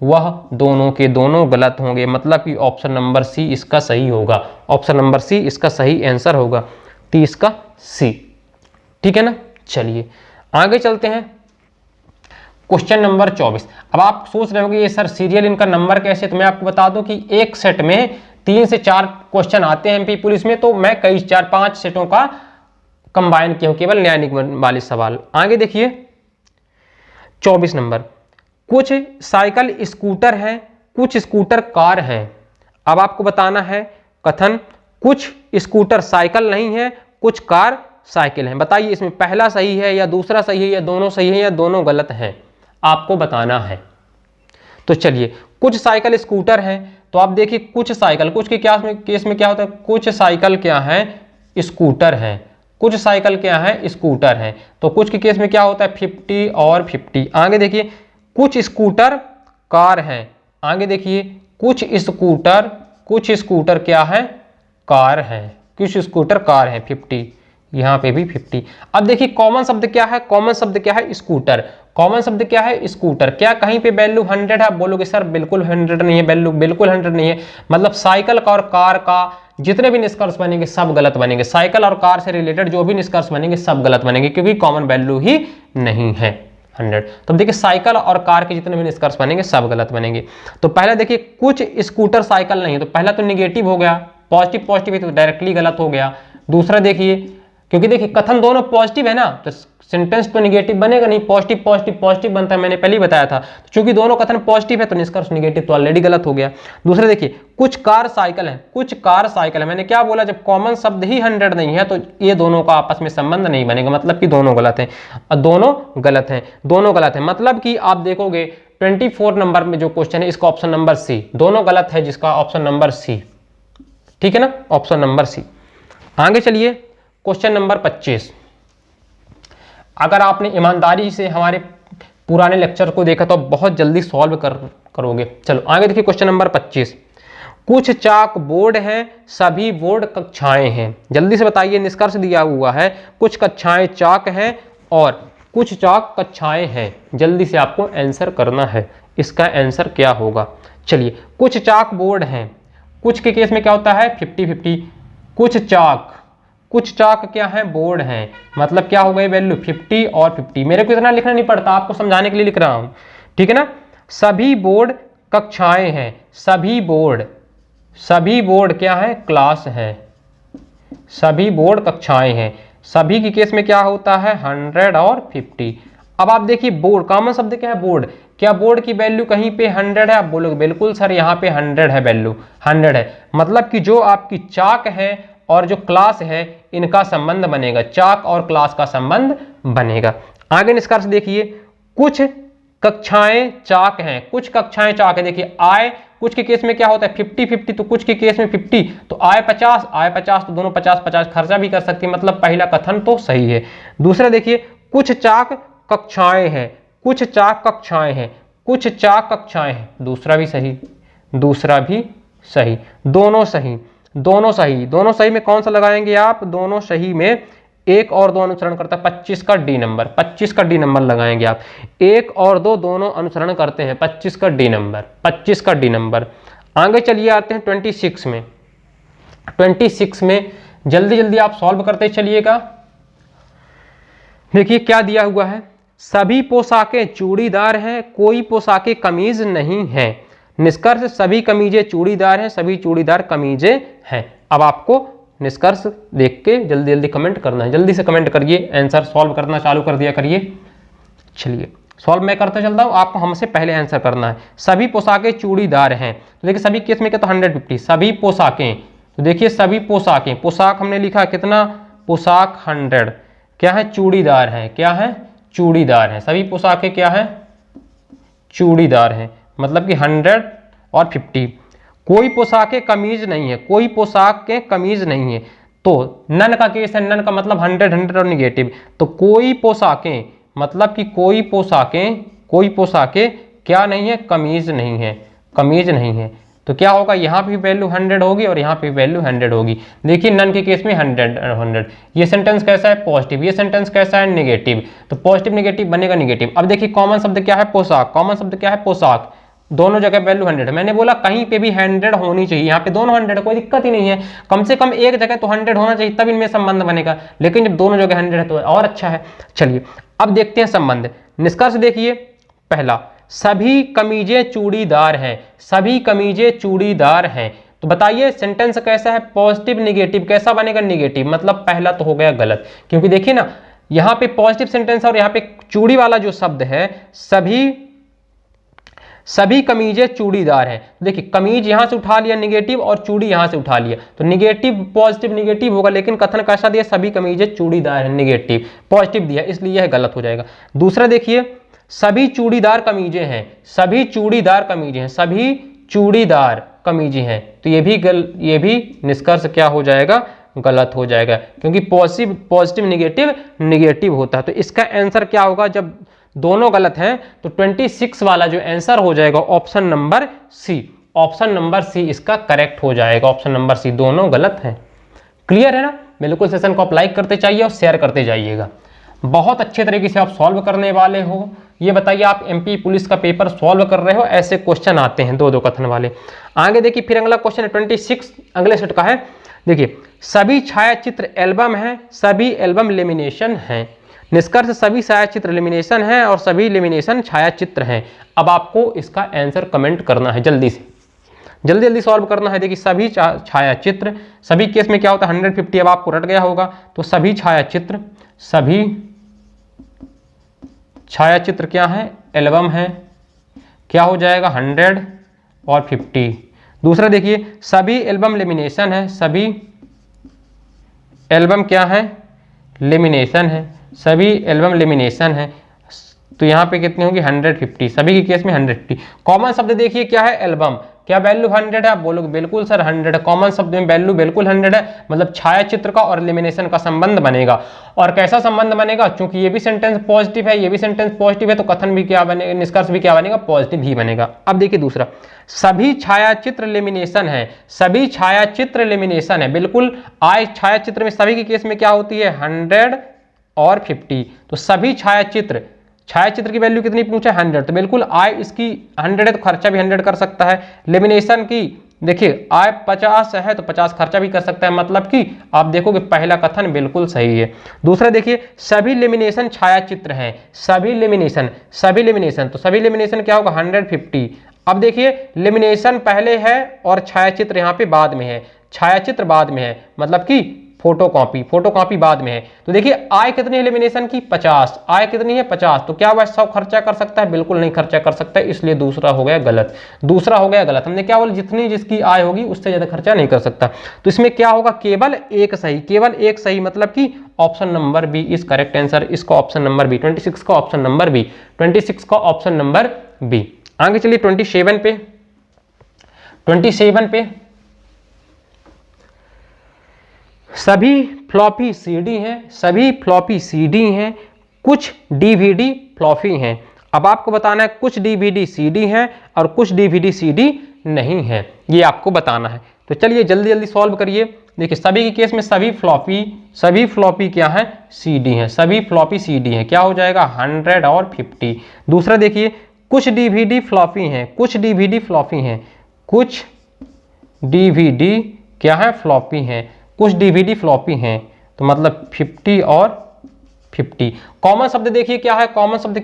वह दोनों के दोनों गलत होंगे, मतलब कि ऑप्शन नंबर सी इसका सही होगा, ऑप्शन नंबर सी इसका सही आंसर होगा, 30 का सी। ठीक है ना, चलिए आगे चलते हैं क्वेश्चन नंबर 24। अब आप सोच रहे होंगे ये सर सीरियल इनका नंबर कैसे, तो मैं आपको बता दूं कि एक सेट में 3 से 4 क्वेश्चन आते हैं एमपी पुलिस में, तो मैं कई 4-5 सेटों का कंबाइन किया हूं, केवल न्याय निगमन वाले सवाल। आगे देखिए 24 नंबर, कुछ साइकिल स्कूटर हैं, कुछ स्कूटर कार हैं। अब आपको बताना है कथन, कुछ स्कूटर साइकिल नहीं है, कुछ कार साइकिल हैं। बताइए इसमें पहला सही है या दूसरा सही है या दोनों सही है या दोनों गलत हैं, आपको बताना है। तो चलिए कुछ साइकिल स्कूटर हैं, तो आप देखिए कुछ साइकिल, कुछ के केस में क्या होता है, कुछ साइकिल क्या है, स्कूटर हैं, कुछ साइकिल क्या है, स्कूटर हैं। तो कुछ के केस में क्या होता है 50 और 50। आगे देखिए कुछ स्कूटर कार हैं, आगे देखिए कुछ स्कूटर क्या है, कार हैं। कुछ स्कूटर कार हैं 50, यहाँ पे भी 50। अब देखिए कॉमन शब्द क्या है, कॉमन शब्द क्या है, स्कूटर। कॉमन शब्द क्या है, स्कूटर। क्या कहीं पे वैल्यू 100 है? आप बोलोगे सर बिल्कुल 100 नहीं है, वैल्यू बिल्कुल 100 नहीं है। मतलब साइकिल का और कार का जितने भी निष्कर्ष बनेंगे सब गलत बनेंगे। साइकिल और कार से रिलेटेड जो भी निष्कर्ष बनेंगे सब गलत बनेंगे, क्योंकि कॉमन वैल्यू ही नहीं है 100। तो देखिए साइकिल और कार के जितने भी निष्कर्ष बनेंगे सब गलत बनेंगे। तो पहला देखिए कुछ स्कूटर साइकिल नहीं है, तो पहला तो निगेटिव हो गया, पॉजिटिव पॉजिटिव है तो डायरेक्टली गलत हो गया। दूसरा देखिए, क्योंकि देखिए कथन दोनों पॉजिटिव है ना, तो सेंटेंस तो निगेटिव बनेगा नहीं, पॉजिटिव पॉजिटिव पॉजिटिव बनता है, मैंने पहले ही बताया था। तो चूंकि दोनों कथन पॉजिटिव है तो निष्कर्ष निगेटिव, तो ऑलरेडी गलत हो गया। दूसरा देखिए कुछ कार साइकिल है, कुछ कार साइकिल है, मैंने क्या बोला, जब कॉमन शब्द ही 100 नहीं है तो ये दोनों का आपस में संबंध नहीं बनेगा, मतलब कि दोनों गलत हैं, दोनों गलत हैं, दोनों गलत हैं। मतलब कि आप देखोगे 24 नंबर में जो क्वेश्चन है इसका ऑप्शन नंबर सी, दोनों गलत है, जिसका ऑप्शन नंबर सी, ठीक है ना, ऑप्शन नंबर सी। आगे चलिए क्वेश्चन नंबर 25। अगर आपने ईमानदारी से हमारे पुराने लेक्चर को देखा तो बहुत जल्दी सॉल्व करोगे। चलो आगे देखिए क्वेश्चन नंबर 25। कुछ चाक बोर्ड हैं, सभी बोर्ड कक्षाएं हैं। जल्दी से बताइए, निष्कर्ष दिया हुआ है कुछ कक्षाएं चाक हैं और कुछ चाक कक्षाएं हैं। जल्दी से आपको आंसर करना है, इसका आंसर क्या होगा। चलिए कुछ चाक बोर्ड हैं, कुछ के केस में क्या होता है 50-50, कुछ चाक क्या है, बोर्ड है, मतलब क्या हो गई वैल्यू 50 और 50। मेरे को इतना लिखना नहीं पड़ता, आपको समझाने के लिए लिख रहा हूं, ठीक है ना। सभी बोर्ड कक्षाएं हैं, सभी बोर्ड क्या है, क्लास है, सभी बोर्ड कक्षाएं हैं। सभी के केस में क्या होता है 100 और 50। अब आप देखिए बोर्ड, कॉमन शब्द क्या है, बोर्ड। क्या बोर्ड की वैल्यू कहीं पे 100 है? आप बोलोगे बिल्कुल सर यहाँ पे 100 है, वैल्यू 100 है। मतलब कि जो आपकी चाक है और जो क्लास है इनका संबंध बनेगा, चाक और क्लास का संबंध बनेगा। आगे निष्कर्ष देखिए, कुछ कक्षाएं चाक हैं, कुछ कक्षाएं चाक है। देखिए आय कुछ के केस में क्या होता है 50-50, तो कुछ के केस में 50, तो आय 50 तो दोनों 50-50 खर्चा भी कर सकती है, मतलब पहला कथन तो सही है। दूसरा देखिए कुछ चाक कक्षाएं हैं, कुछ चाक कक्षाएं हैं, कुछ चाक कक्षाएं हैं, दूसरा भी सही, दोनों सही। दोनों सही में कौन सा लगाएंगे आप, दोनों सही में एक और दो अनुसरण करता है, 25 का डी नंबर लगाएंगे आप। एक और दो दोनों अनुसरण करते हैं, 25 का डी नंबर। आगे चलिए आते हैं 26 में। 26 में जल्दी जल्दी आप सॉल्व करते चलिएगा। देखिए क्या दिया हुआ है, सभी पोशाकें चूड़ीदार हैं, कोई पोशाकें कमीज नहीं है। निष्कर्ष सभी कमीजें चूड़ीदार हैं, सभी चूड़ीदार कमीजें हैं। अब आपको निष्कर्ष देख के जल्दी जल्दी कमेंट करना है, जल्दी से कमेंट करिए, आंसर सॉल्व करना चालू कर दिया करिए। चलिए सॉल्व मैं करता चलता हूँ, आपको हमसे पहले आंसर करना है। सभी पोशाकें चूड़ीदार हैं, तो देखिए सभी केस में क्या, तो 150। सभी पोशाकें, तो देखिए सभी पोशाकें, पोशाक हमने लिखा कितना, पोशाक 100, क्या है चूड़ीदार है, क्या है चूड़ीदार है। सभी पोशाकें क्या है चूड़ीदार है, मतलब कि 100 और 50। कोई पोशाकें कमीज नहीं है, कोई पोशाकें कमीज नहीं है, तो नन का केस है, नन का मतलब 100 और निगेटिव। तो कोई पोशाकें, मतलब कि कोई पोशाकें क्या नहीं है, कमीज नहीं है। तो क्या होगा, यहाँ पे वैल्यू 100 होगी और यहाँ पे वैल्यू 100 होगी। देखिए नन के केस में 100। ये सेंटेंस कैसा है पॉजिटिव, ये सेंटेंस कैसा है नेगेटिव, तो पॉजिटिव नेगेटिव बनेगा नेगेटिव। अब देखिए कॉमन शब्द क्या है, पोशाक, दोनों जगह वैल्यू 100 है। मैंने बोला कहीं पे भी 100 होनी चाहिए, यहाँ पे दोनों 100, कोई दिक्कत ही नहीं है। कम से कम एक जगह तो 100 होना चाहिए, तब इनमें संबंध बनेगा, लेकिन जब दोनों जगह 100 है तो और अच्छा है। चलिए अब देखते हैं संबंध। निष्कर्ष देखिए, पहला सभी कमीजें चूड़ीदार हैं, सभी कमीजें चूड़ीदार हैं। तो बताइए सेंटेंस कैसा है, पॉजिटिव नेगेटिव, कैसा बनेगा नेगेटिव, मतलब पहला तो हो गया गलत, क्योंकि देखिए ना यहाँ पे पॉजिटिव सेंटेंस और यहाँ पे चूड़ी वाला जो शब्द है, सभी कमीजें चूड़ीदार हैं। देखिए कमीज यहां से उठा लिया नेगेटिव और चूड़ी यहां से उठा लिया, तो नेगेटिव पॉजिटिव नेगेटिव होगा, लेकिन कथन कैसा दिया, सभी कमीजें चूड़ीदार हैं, नेगेटिव, पॉजिटिव दिया, इसलिए यह गलत हो जाएगा। दूसरा देखिए सभी चूड़ीदार कमीजें हैं, सभी चूड़ीदार कमीजें हैं, तो ये भी निष्कर्ष क्या हो जाएगा, गलत हो जाएगा, क्योंकि पॉजिटिव नेगेटिव होता है। तो इसका आंसर क्या होगा, जब दोनों गलत हैं तो 26 वाला जो आंसर हो जाएगा ऑप्शन नंबर सी इसका करेक्ट हो जाएगा, ऑप्शन नंबर सी, दोनों गलत हैं। क्लियर है ना? बिल्कुल सेशन को आप लाइक करते जाइए और शेयर करते जाइएगा। बहुत अच्छे तरीके से आप सॉल्व करने वाले हो। ये बताइए, आप एमपी पुलिस का पेपर सॉल्व कर रहे हो, ऐसे क्वेश्चन आते हैं दो दो कथन वाले। आगे देखिए, फिर अगला क्वेश्चन है 26 अगले सेट का है। देखिए, सभी छायाचित्र एल्बम है, सभी एल्बम लेमिनेशन है। निष्कर्ष सभी छायाचित्र लेमिनेशन है और सभी लेमिनेशन छायाचित्र हैं। अब आपको इसका आंसर कमेंट करना है, जल्दी से जल्दी जल्दी सॉल्व करना है। देखिए, सभी छायाचित्र, सभी केस में क्या होता है 150, अब आपको रट गया होगा, तो सभी छायाचित्र, सभी छायाचित्र क्या है, एल्बम है, क्या हो जाएगा 100 और 50। दूसरा देखिए, सभी एल्बम लेमिनेशन है, सभी एल्बम क्या है, लेमिनेशन है, सभी एल्बम लेमिनेशन है, तो यहाँ पे कितनी होगी 150, सभी के केस में 150। कॉमन शब्द देखिए क्या है, एल्बम, क्या वैल्यू 100 है? आप बोलोगे बिल्कुल सर 100 है। कॉमन शब्द में वैल्यू बिल्कुल 100 है, मतलब छायाचित्र का और लेमिनेशन का संबंध बनेगा। और कैसा संबंध बनेगा? क्योंकि ये भी सेंटेंस पॉजिटिव है, ये भी सेंटेंस पॉजिटिव है, तो कथन भी क्या बनेगा, निष्कर्ष भी क्या बनेगा, पॉजिटिव ही बनेगा। अब देखिए दूसरा, सभी छायाचित्र लेमिनेशन है, सभी छायाचित्र लेमिनेशन है, बिल्कुल आय छायाचित्र में सभी के केस में क्या होती है 100 और 50, तो सभी छायाचित्र, छायाचित्र की वैल्यू कितनी पूछा है 100, तो बिल्कुल आय इसकी 100 है तो खर्चा भी 100 कर सकता है। लेमिनेशन की देखिए आय 50 है तो 50 खर्चा भी कर सकता है, मतलब कि आप देखोगे पहला कथन बिल्कुल सही है। दूसरा देखिए, सभी लेमिनेशन छायाचित्र हैं, सभी लेमिनेशन, सभी लेमिनेशन, तो सभी लेमिनेशन क्या होगा 150। अब देखिए, लेमिनेशन पहले है और छायाचित्र यहाँ पे बाद में है, छायाचित्र बाद में है, मतलब कि फोटोकॉपी, फोटोकॉपी बाद में है। तो देखिए आय कितनी है लेमिनेशन की 50, आय कितनी है 50, तो क्या वह सब खर्चा कर सकता है? बिल्कुल नहीं खर्चा कर सकता है, इसलिए दूसरा हो गया गलत, दूसरा हो गया गलत। हमने क्या बोला, जितनी जिसकी आय होगी उससे ज्यादा खर्चा नहीं कर सकता। तो इसमें क्या होगा, केवल एक सही, केवल एक सही, मतलब कि option number B is correct answer. इसका ऑप्शन नंबर बी, 26 का ऑप्शन नंबर बी, 26 का ऑप्शन नंबर बी। आगे चलिए 27 पे, 27 पे, सभी फ्लॉपी सीडी हैं, सभी फ्लॉपी सीडी हैं, कुछ डीवीडी फ्लॉपी हैं। अब आपको बताना है कुछ डीवीडी सीडी हैं और कुछ डीवीडी सीडी नहीं है, ये आपको बताना है। तो चलिए जल्दी जल्दी सॉल्व करिए। देखिए, सभी के केस में सभी फ्लॉपी क्या है, सीडी हैं, सभी फ्लॉपी सीडी हैं, क्या हो जाएगा 100 और 50। दूसरा देखिए, कुछ डीवीडी फ्लॉपी हैं, कुछ डीवीडी फ्लॉपी हैं, कुछ डीवीडी क्या है, फ्लॉपी हैं, कुछ डीवीडी फ्लॉपी हैं, तो मतलब 50 और 50। कॉमन शब्द देखिए क्या है, कॉमन शब्द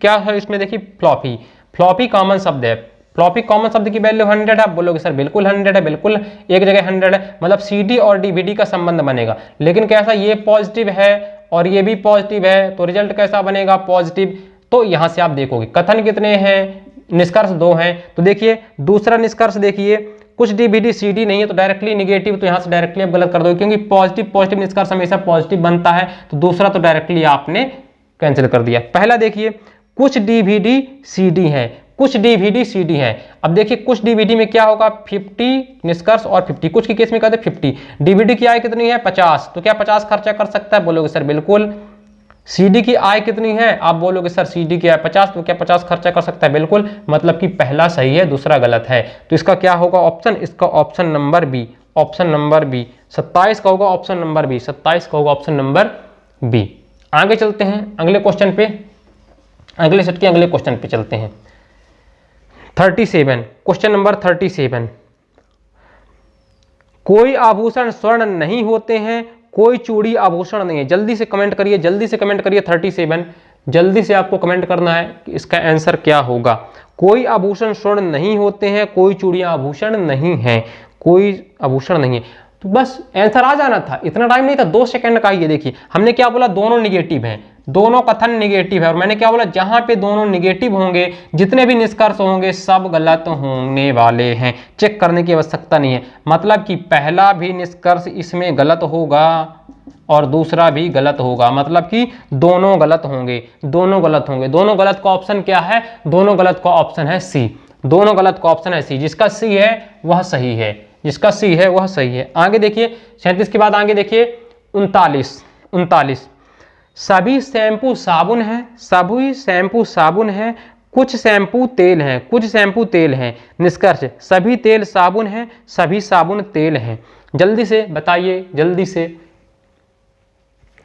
क्या है इसमें, देखिए फ्लॉपी, फ्लॉपी कॉमन शब्द है, फ्लॉपी कॉमन शब्द की वैल्यू 100 है। आप बोलोगे सर बिल्कुल 100 है, बिल्कुल एक जगह 100 है, मतलब सीडी और डीवीडी का संबंध बनेगा। लेकिन कैसा, ये पॉजिटिव है और ये भी पॉजिटिव है, तो रिजल्ट कैसा बनेगा, पॉजिटिव। तो यहां से आप देखोगे कथन कितने हैं, निष्कर्ष 2 हैं। तो देखिए दूसरा निष्कर्ष देखिए, कुछ डीवीडी सीडी नहीं है तो डायरेक्टली निगेटिव, तो यहां से डायरेक्टली आप गलत कर दोगे, क्योंकि पॉजिटिव निष्कर्ष हमेशा पॉजिटिव बनता है। तो दूसरा तो डायरेक्टली आपने कैंसिल कर दिया। पहला देखिए, कुछ डीवीडी सीडी है, कुछ डीवीडी सीडी है। अब देखिए कुछ डीवीडी में क्या होगा 50 निष्कर्ष और 50, कुछ के केस में कहते हैं 50। डीवीडी की आय कितनी है 50, तो क्या 50 खर्चा कर सकता है? बोलोगे सर बिल्कुल। सीडी की आय कितनी है? आप बोलोगे सर सीडी की आय 50, तो क्या 50 खर्चा कर सकता है? बिल्कुल, मतलब कि पहला सही है दूसरा गलत है। तो इसका क्या होगा ऑप्शन, इसका option number B, option number B 27 का होगा ऑप्शन नंबर बी, 27 का होगा ऑप्शन नंबर बी। आगे चलते हैं अगले क्वेश्चन पे, अगले सेट के अगले क्वेश्चन पे चलते हैं। 37, क्वेश्चन नंबर 37, कोई आभूषण स्वर्ण नहीं होते हैं, कोई चूड़ी आभूषण नहीं है। जल्दी से कमेंट करिए, जल्दी से कमेंट करिए 37, जल्दी से आपको कमेंट करना है कि इसका आंसर क्या होगा। कोई आभूषण स्वर्ण नहीं होते हैं, कोई चूड़ियां आभूषण नहीं है, कोई आभूषण नहीं है, तो बस आंसर आ जाना था, इतना टाइम नहीं था, 2 सेकंड का। ये देखिए हमने क्या बोला, दोनों निगेटिव हैं, दोनों कथन निगेटिव है, और मैंने क्या बोला, जहां पे दोनों निगेटिव होंगे जितने भी निष्कर्ष होंगे सब गलत होने वाले हैं, चेक करने की आवश्यकता नहीं है। मतलब कि पहला भी निष्कर्ष इसमें गलत होगा और दूसरा भी गलत होगा, मतलब कि दोनों गलत होंगे, दोनों गलत होंगे। दोनों गलत का ऑप्शन क्या है, दोनों गलत का ऑप्शन है सी, दोनों गलत का ऑप्शन है सी। जिसका सी है वह सही है, जिसका सी है वह सही है। आगे देखिए 37 के बाद आगे देखिए 39, सभी शैम्पू साबुन है, सभी शैम्पू साबुन है, कुछ शैम्पू तेल हैं, कुछ शैम्पू तेल हैं। निष्कर्ष, सभी तेल साबुन है, सभी साबुन तेल हैं। जल्दी से बताइए,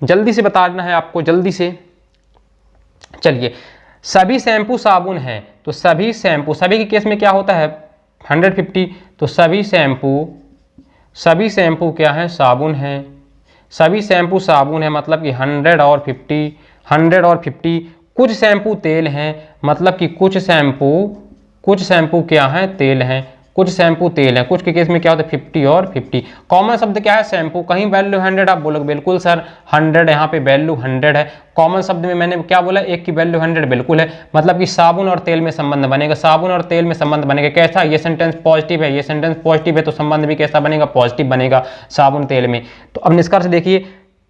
जल्दी से बताना है आपको, जल्दी से। चलिए, सभी शैम्पू साबुन हैं, तो सभी शैम्पू, सभी के केस में क्या होता है 150, तो सभी शैम्पू क्या है, साबुन है। सभी शैम्पू साबुन है मतलब कि 100 और 50, 100 और 50। कुछ शैम्पू तेल हैं मतलब कि कुछ शैम्पू क्या है, तेल हैं, कुछ शैम्पू तेल हैं। कुछ के केस में क्या होता है 50 और 50। कॉमन शब्द क्या है, शैम्पू। कहीं वैल्यू 100, आप बोलोगे बिल्कुल सर 100, यहाँ पे वैल्यू 100 है। कॉमन शब्द में मैंने क्या बोला, एक की वैल्यू 100 बिल्कुल है, मतलब कि साबुन और तेल में संबंध बनेगा। साबुन और तेल में संबंध बनेगा कैसा, ये सेंटेंस पॉजिटिव है, ये सेंटेंस पॉजिटिव है, तो संबंध भी कैसा बनेगा, पॉजिटिव बनेगा साबुन तेल में। तो अब निष्कर्ष देखिए,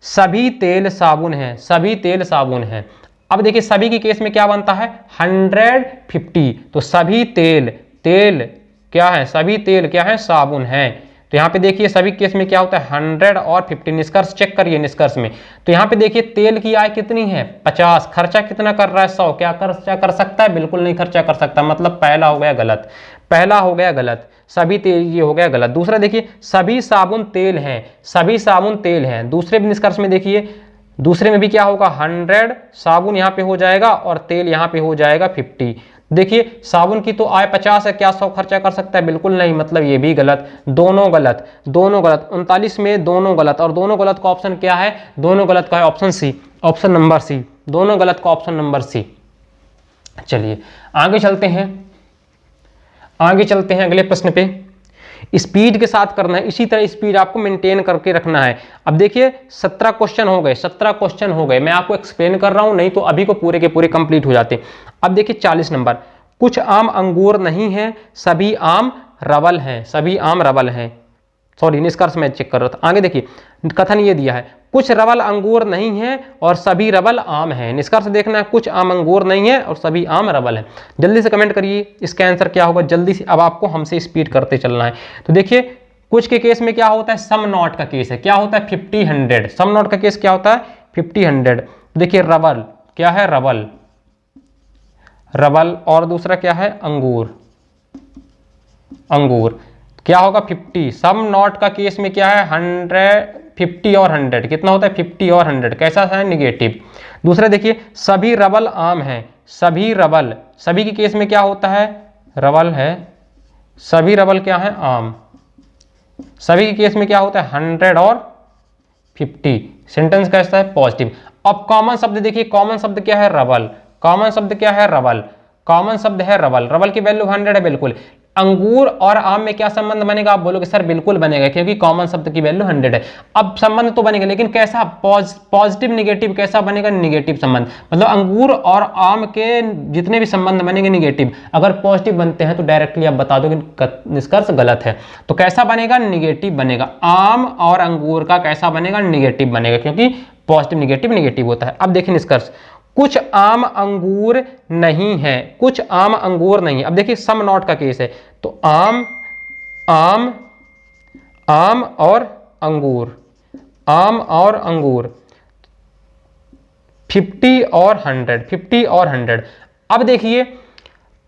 सभी तेल साबुन है, सभी तेल साबुन है। अब देखिए सभी के केस में क्या बनता है 150, तो सभी तेल क्या है, सभी तेल क्या है, साबुन है। तो यहाँ पे देखिए सभी केस में क्या होता है 100 और 50। निष्कर्ष चेक करिए निष्कर्ष में। तो यहाँ पे देखिए तेल की आय कितनी है 50, खर्चा कितना कर रहा है 100, क्या खर्चा कर सकता है, बिल्कुल नहीं खर्चा कर सकता, मतलब पहला हो गया गलत, पहला हो गया गलत, सभी तेल ये हो गया गलत। दूसरा देखिए सभी साबुन तेल हैं, सभी साबुन तेल हैं। दूसरे निष्कर्ष में देखिए, दूसरे में भी क्या होगा 100 साबुन यहाँ पे हो जाएगा और तेल यहाँ पे हो जाएगा 50। देखिए साबुन की तो आय 50 है, क्या 100 खर्चा कर सकता है, बिल्कुल नहीं, मतलब ये भी गलत, दोनों गलत, दोनों गलत। 39 में दोनों गलत, और दोनों गलत का ऑप्शन क्या है, दोनों गलत का है option C, option number C, दोनों गलत का ऑप्शन नंबर सी। चलिए आगे चलते हैं, आगे चलते हैं अगले प्रश्न पे। स्पीड के साथ करना है, इसी तरह स्पीड आपको मेंटेन करके रखना है। अब देखिए 17 क्वेश्चन हो गए, 17 क्वेश्चन हो गए, मैं आपको एक्सप्लेन कर रहा हूं, नहीं तो अभी को पूरे के पूरे कंप्लीट हो जाते। अब देखिए 40 नंबर, कुछ आम अंगूर नहीं है, सभी आम रबल हैं, सभी आम रबल हैं। सॉरी निष्कर्ष में चेक कर रहा था। आगे देखिए कथन ये दिया है, कुछ रबल अंगूर नहीं है और सभी रबल आम है। निष्कर्ष देखना है, कुछ आम अंगूर नहीं है और सभी आम रबल है। जल्दी से कमेंट करिए इसका आंसर क्या होगा, जल्दी से। अब आपको हमसे स्पीड करते चलना है। तो देखिए कुछ के केस में क्या होता है, सम नॉट का केस है, क्या होता है 50 100, सम नॉट का केस क्या होता है 50 100। देखिए रबल क्या है, रबल, रबल, और दूसरा क्या है अंगूर, अंगूर क्या होगा 50। सम नॉट का केस में क्या है 100, 50 और 100 कितना होता है 50 और 100, कैसा है निगेटिव। दूसरा देखिए सभी रबल आम है, सभी रबल, सभी के केस में क्या होता है रबल है, सभी रबल क्या है आम, सभी के केस में क्या होता है 100 और 50, सेंटेंस कैसा है पॉजिटिव। अब कॉमन शब्द देखिए, कॉमन शब्द क्या है रबल, कॉमन शब्द क्या है रबल, कॉमन शब्द है रबल, रबल की वैल्यू 100 है बिल्कुल। अंगूर और आम में क्या संबंध बनेगा, आप बोलोगे सर बिल्कुल बनेगा, क्योंकि कॉमन शब्द की वैल्यू 100 है। अब संबंध तो बनेगा, लेकिन कैसा, पॉजिटिव निगेटिव, कैसा बनेगा निगेटिव संबंध, मतलब अंगूर और आम के जितने भी संबंध बनेंगे निगेटिव, अगर पॉजिटिव बनते हैं तो डायरेक्टली आप बता दो कि निष्कर्ष गलत है। तो कैसा बनेगा निगेटिव बनेगा, आम और अंगूर का कैसा बनेगा निगेटिव बनेगा, क्योंकि पॉजिटिव निगेटिव निगेटिव होता है। अब देखिए निष्कर्ष, कुछ आम अंगूर नहीं है, कुछ आम अंगूर नहीं है। अब देखिए सम नॉट का केस है, तो आम, आम, आम और अंगूर, आम और अंगूर, 50 और 100, 50 और 100। अब देखिए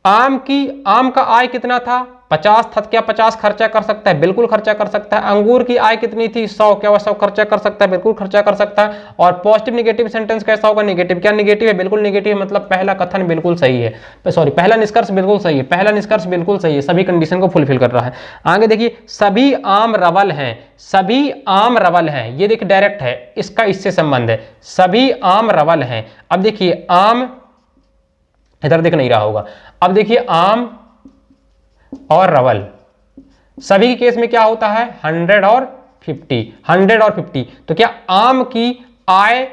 आम का आय कितना था 50 था, क्या 50 खर्चा कर सकता है, बिल्कुल खर्चा कर सकता है। अंगूर की आय कितनी थी 100, क्या वह 100 खर्चा कर सकता है, बिल्कुल खर्चा कर सकता है। और पॉजिटिव निगेटिव सेंटेंस कैसा होगा निगेटिव, क्या निगेटिव है, बिल्कुल निगेटिव है, मतलब पहला कथन बिल्कुल सही है, सॉरी पहला निष्कर्ष बिल्कुल सही है, पहला निष्कर्ष बिल्कुल सही है, सभी कंडीशन को फुलफिल कर रहा है। आगे देखिए सभी आम रबल हैं, सभी आम रबल हैं, ये देखिए डायरेक्ट है, इसका इससे संबंध है, सभी आम रबल हैं। अब देखिए आम, इधर दिख नहीं रहा होगा, अब देखिए आम और रबल, सभी के केस में क्या होता है 100 और 50, 100 और 50। तो क्या आम की आय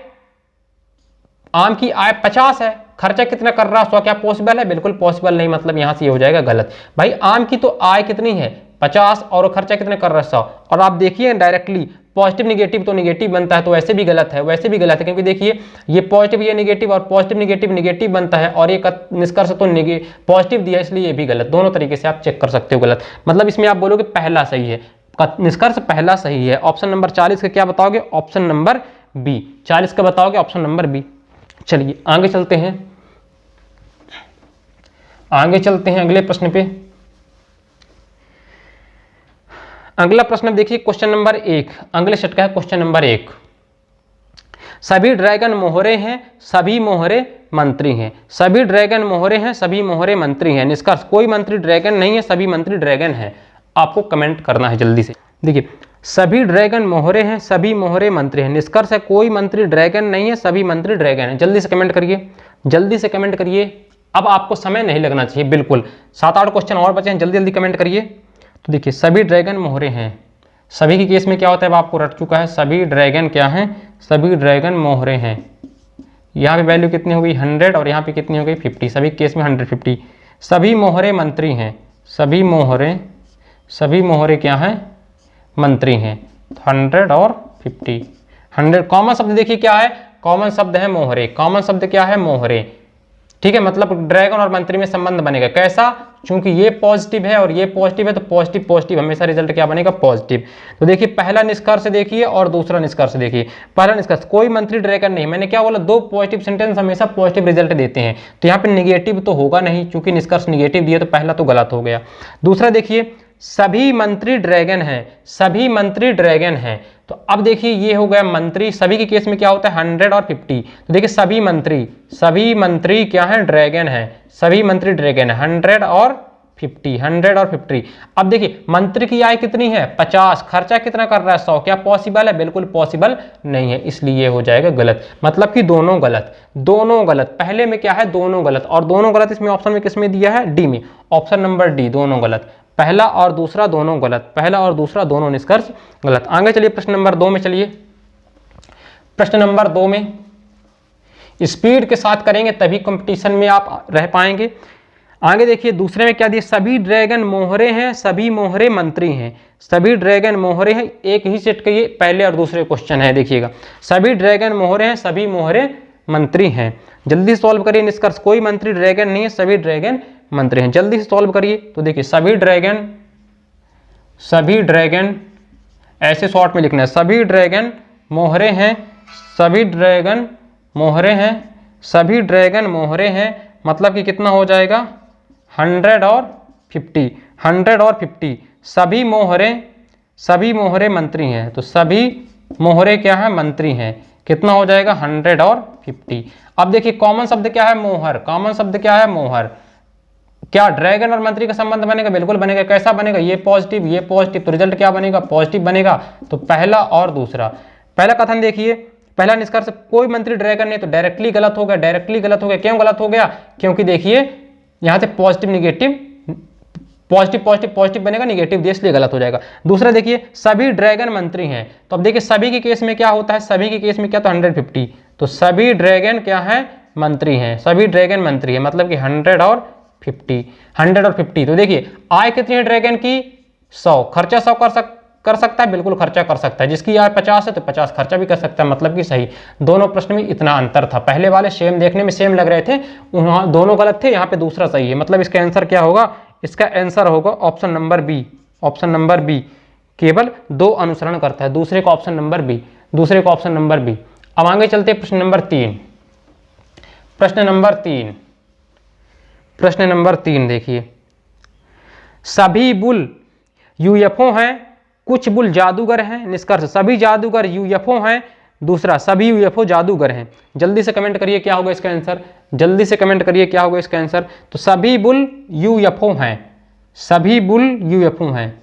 50 है, खर्चा कितना कर रहा है 100, क्या पॉसिबल है, बिल्कुल पॉसिबल नहीं, मतलब यहां से ये हो जाएगा गलत। भाई आम की तो आय कितनी है 50 और खर्चा कितने कर रहा है 100। और आप देखिए डायरेक्टली पॉजिटिव निगेटिव तो निगेटिव बनता है, तो वैसे भी गलत है, वैसे भी गलत है, क्योंकि देखिए ये पॉजिटिव ये निगेटिव, और पॉजिटिव निगेटिव निगेटिव बनता है, और ये निष्कर्ष तो पॉजिटिव दिया, इसलिए ये भी गलत। दोनों तरीके से आप चेक कर सकते हो गलत, मतलब इसमें आप बोलोगे पहला सही है, निष्कर्ष पहला सही है। ऑप्शन नंबर 40 का क्या बताओगे, ऑप्शन नंबर बी, 40 का बताओगे ऑप्शन नंबर बी। चलिए आगे चलते हैं, आगे चलते हैं अगले प्रश्न पे। अगला प्रश्न अब देखिए क्वेश्चन नंबर 1, अगले सेट का है क्वेश्चन नंबर 1। सभी ड्रैगन मोहरे हैं, सभी मोहरे मंत्री हैं। सभी ड्रैगन मोहरे हैं, सभी मोहरे मंत्री हैं। निष्कर्ष, कोई मंत्री ड्रैगन नहीं है, सभी मंत्री ड्रैगन हैं। आपको कमेंट करना है जल्दी से। देखिए, सभी ड्रैगन मोहरे हैं, सभी मोहरे मंत्री हैं। निष्कर्ष है कोई मंत्री ड्रैगन नहीं है, सभी मंत्री ड्रैगन हैं। जल्दी से कमेंट करिए, जल्दी से कमेंट करिए। अब आपको समय नहीं लगना चाहिए बिल्कुल, 7-8 क्वेश्चन और बचे हैं, जल्दी जल्दी कमेंट करिए। तो देखिए, सभी ड्रैगन मोहरे हैं, सभी के केस में क्या होता है, अब आपको रट चुका है। सभी ड्रैगन क्या हैं, सभी ड्रैगन मोहरे हैं। यहाँ पे वैल्यू कितनी हो गई 100 और यहाँ पे कितनी हो गई 50, सभी केस में 150। सभी मोहरे मंत्री हैं, सभी मोहरे क्या हैं, मंत्री हैं। 100 और 50, 100 कॉमन शब्द देखिए क्या है, कॉमन शब्द है मोहरे। कॉमन शब्द क्या है, मोहरे। ठीक है, मतलब ड्रैगन और मंत्री में संबंध बनेगा। कैसा, क्योंकि ये पॉजिटिव है और ये पॉजिटिव है, तो पॉजिटिव पॉजिटिव हमेशा रिजल्ट क्या बनेगा, पॉजिटिव। तो देखिए, पहला निष्कर्ष देखिए और दूसरा निष्कर्ष देखिए। पहला निष्कर्ष, कोई मंत्री ड्रैगन नहीं। मैंने क्या बोला, 2 पॉजिटिव सेंटेंस हमेशा पॉजिटिव रिजल्ट देते हैं, तो यहाँ पे निगेटिव तो होगा नहीं, क्योंकि निष्कर्ष निगेटिव दिया, तो पहला तो गलत हो गया। दूसरा देखिए, सभी मंत्री ड्रैगन हैं, सभी मंत्री ड्रैगन हैं। तो अब देखिए, ये हो गया मंत्री। सभी के केस में क्या होता है, 100 और 50। तो देखिए, सभी मंत्री क्या है, ड्रैगन है। सभी मंत्री ड्रैगन है, 100 और 50, 100 और 50। अब देखिए, मंत्री की आय कितनी है, 50, खर्चा कितना कर रहा है, 100। क्या पॉसिबल है, बिल्कुल पॉसिबल नहीं है, इसलिए हो जाएगा गलत। मतलब कि दोनों गलत, दोनों गलत। पहले में क्या है, दोनों गलत, और दोनों गलत इसमें ऑप्शन में किसमें दिया है, डी में। ऑप्शन नंबर डी, दोनों गलत। पहला और दूसरा दोनों गलत, पहला और दूसरा दोनों निष्कर्ष गलत। आगे चलिए प्रश्न नंबर 2 में चलिए। प्रश्न नंबर 2 में स्पीड के साथ करेंगे तभी कंपटीशन में आप रह पाएंगे। आगे देखिए, दूसरे में क्या दिया, सभी ड्रैगन मोहरे हैं, सभी मोहरे मंत्री हैं। सभी ड्रैगन मोहरे हैं, एक ही सेट के ये पहले और दूसरे क्वेश्चन है। देखिएगा, सभी ड्रैगन मोहरे हैं, सभी मोहरे मंत्री हैं। जल्दी सॉल्व करिए। निष्कर्ष, कोई मंत्री ड्रैगन नहीं है, सभी ड्रैगन मंत्री हैं। जल्दी से सॉल्व करिए। तो देखिए, सभी ड्रैगन ऐसे शॉर्ट में लिखना है, सभी ड्रैगन मोहरे हैं, सभी ड्रैगन मोहरे हैं, सभी ड्रैगन मोहरे हैं। मतलब कि कितना हो जाएगा, 100 और 50, 100 और 50। सभी मोहरे मंत्री हैं, तो सभी मोहरे क्या है, मंत्री हैं। कितना हो जाएगा, 100 और 50। अब देखिए, कॉमन शब्द क्या है, मोहर। कॉमन शब्द क्या है, मोहर। क्या ड्रैगन और मंत्री का संबंध बनेगा, बिल्कुल बनेगा। कैसा बनेगा, ये पॉजिटिव ये पॉजिटिव, तो रिजल्ट क्या बनेगा, पॉजिटिव बनेगा। तो पहला और दूसरा। पहला कथन देखिए, पहला निष्कर्ष, कोई मंत्री ड्रैगन नहीं, तो डायरेक्टली गलत हो गया, डायरेक्टली गलत हो गया। क्यों गलत हो गया, क्योंकि देखिए यहां से positive negative, positive positive positive बनेगा, निगेटिव दिया, इसलिए गलत हो जाएगा। दूसरा देखिए, सभी ड्रैगन मंत्री हैं। तो अब देखिए, सभी के केस में क्या होता है, सभी के केस में क्या, तो 150। तो सभी ड्रैगन क्या है, मंत्री हैं, सभी ड्रैगन मंत्री है। मतलब कि 100 और 50, 100 और 50। तो देखिए, आय कितनी है ड्रैगन की, 100। खर्चा 100 कर सकता है, बिल्कुल खर्चा कर सकता है। जिसकी आय 50 है, तो 50 खर्चा भी कर सकता है। मतलब कि सही। दोनों प्रश्न में इतना अंतर था, पहले वाले सेम देखने में सेम लग रहे थे, वहां दोनों गलत थे, यहाँ पे दूसरा सही है। मतलब इसका आंसर क्या होगा, इसका आंसर होगा option number B. Option number B केवल 2 अनुसरण करता है, दूसरे का ऑप्शन नंबर बी, दूसरे का ऑप्शन नंबर बी। अब आगे चलते प्रश्न नंबर 3। प्रश्न नंबर 3, प्रश्न नंबर 3 देखिए, सभी बुल यूएफओ हैं, कुछ बुल जादूगर हैं। निष्कर्ष, सभी जादूगर यूएफओ हैं। दूसरा, सभी यूएफओ जादूगर हैं। जल्दी से कमेंट करिए क्या होगा इसका आंसर, जल्दी से कमेंट करिए क्या होगा इसका आंसर। तो सभी बुल यूएफओ हैं, सभी बुल यूएफओ हैं,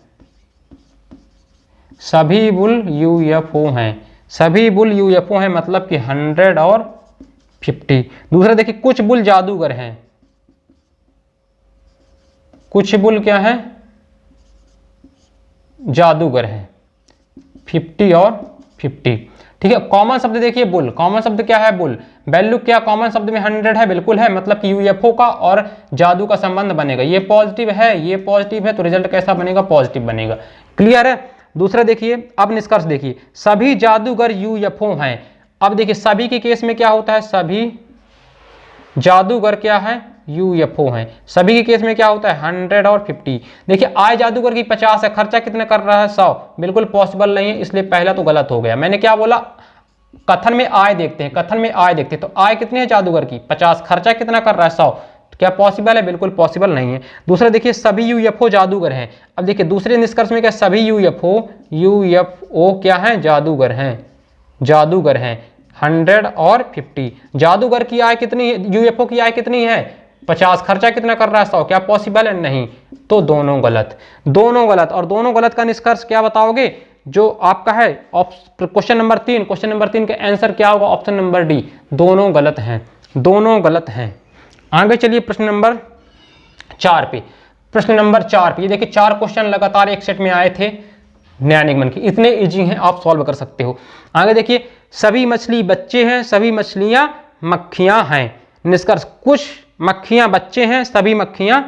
सभी बुल यूएफओ हैं, सभी बुल यूएफओ हैं। मतलब कि 100 और 50। दूसरा देखिए, कुछ बुल जादूगर हैं, कुछ बुल क्या है, जादूगर हैं। 50 और 50, ठीक है। कॉमन शब्द देखिए, बुल। कॉमन शब्द क्या है, बुल। वैल्यू क्या कॉमन शब्द में 100 है, बिल्कुल है। मतलब कि यूएफओ का और जादू का संबंध बनेगा। ये पॉजिटिव है, ये पॉजिटिव है, तो रिजल्ट कैसा बनेगा, पॉजिटिव बनेगा। क्लियर है। दूसरा देखिए, अब निष्कर्ष देखिए, सभी जादूगर यूएफओ हैं। अब देखिए, सभी के केस में क्या होता है, सभी जादूगर क्या है, यूएफओ हैं। सभी के केस में क्या होता है, 100 और 50। देखिए, आय जादूगर की 50 है, खर्चा कितना कर रहा है, 100। बिल्कुल पॉसिबल नहीं है, इसलिए पहला तो गलत हो गया। मैंने क्या बोला, कथन में आय देखते हैं, कथन में आय देखते हैं। तो आय कितनी है जादूगर की, 50। खर्चा कितना कर रहा है, 100। क्या पॉसिबल है? बिल्कुल पॉसिबल नहीं है। दूसरा देखिए सभी यूएफओ जादूगर हैं। अब देखिए दूसरे निष्कर्ष में क्या सभी यूएफओ क्या हैं? जादूगर हैं, जादूगर हैं। 100 और 50। जादूगर की आय कितनी है? यूएफओ की आय कितनी है? 50। खर्चा कितना कर रहा है? 100। क्या पॉसिबल है? नहीं। तो दोनों गलत, दोनों गलत। और दोनों गलत का निष्कर्ष क्या बताओगे? जो आपका है क्वेश्चन नंबर 3, क्वेश्चन नंबर 3 का आंसर क्या होगा? ऑप्शन नंबर डी, दोनों गलत हैं, दोनों गलत हैं। आगे चलिए प्रश्न नंबर 4 पे। प्रश्न नंबर 4 पे ये देखिए 4 क्वेश्चन लगातार एक सेट में आए थे न्याय निगमन की, इतने इजी हैं, आप सॉल्व कर सकते हो। आगे देखिए सभी मछली बच्चे हैं, सभी मछलियां मक्खियां हैं। निष्कर्ष कुछ मक्खियां बच्चे हैं, सभी मक्खियां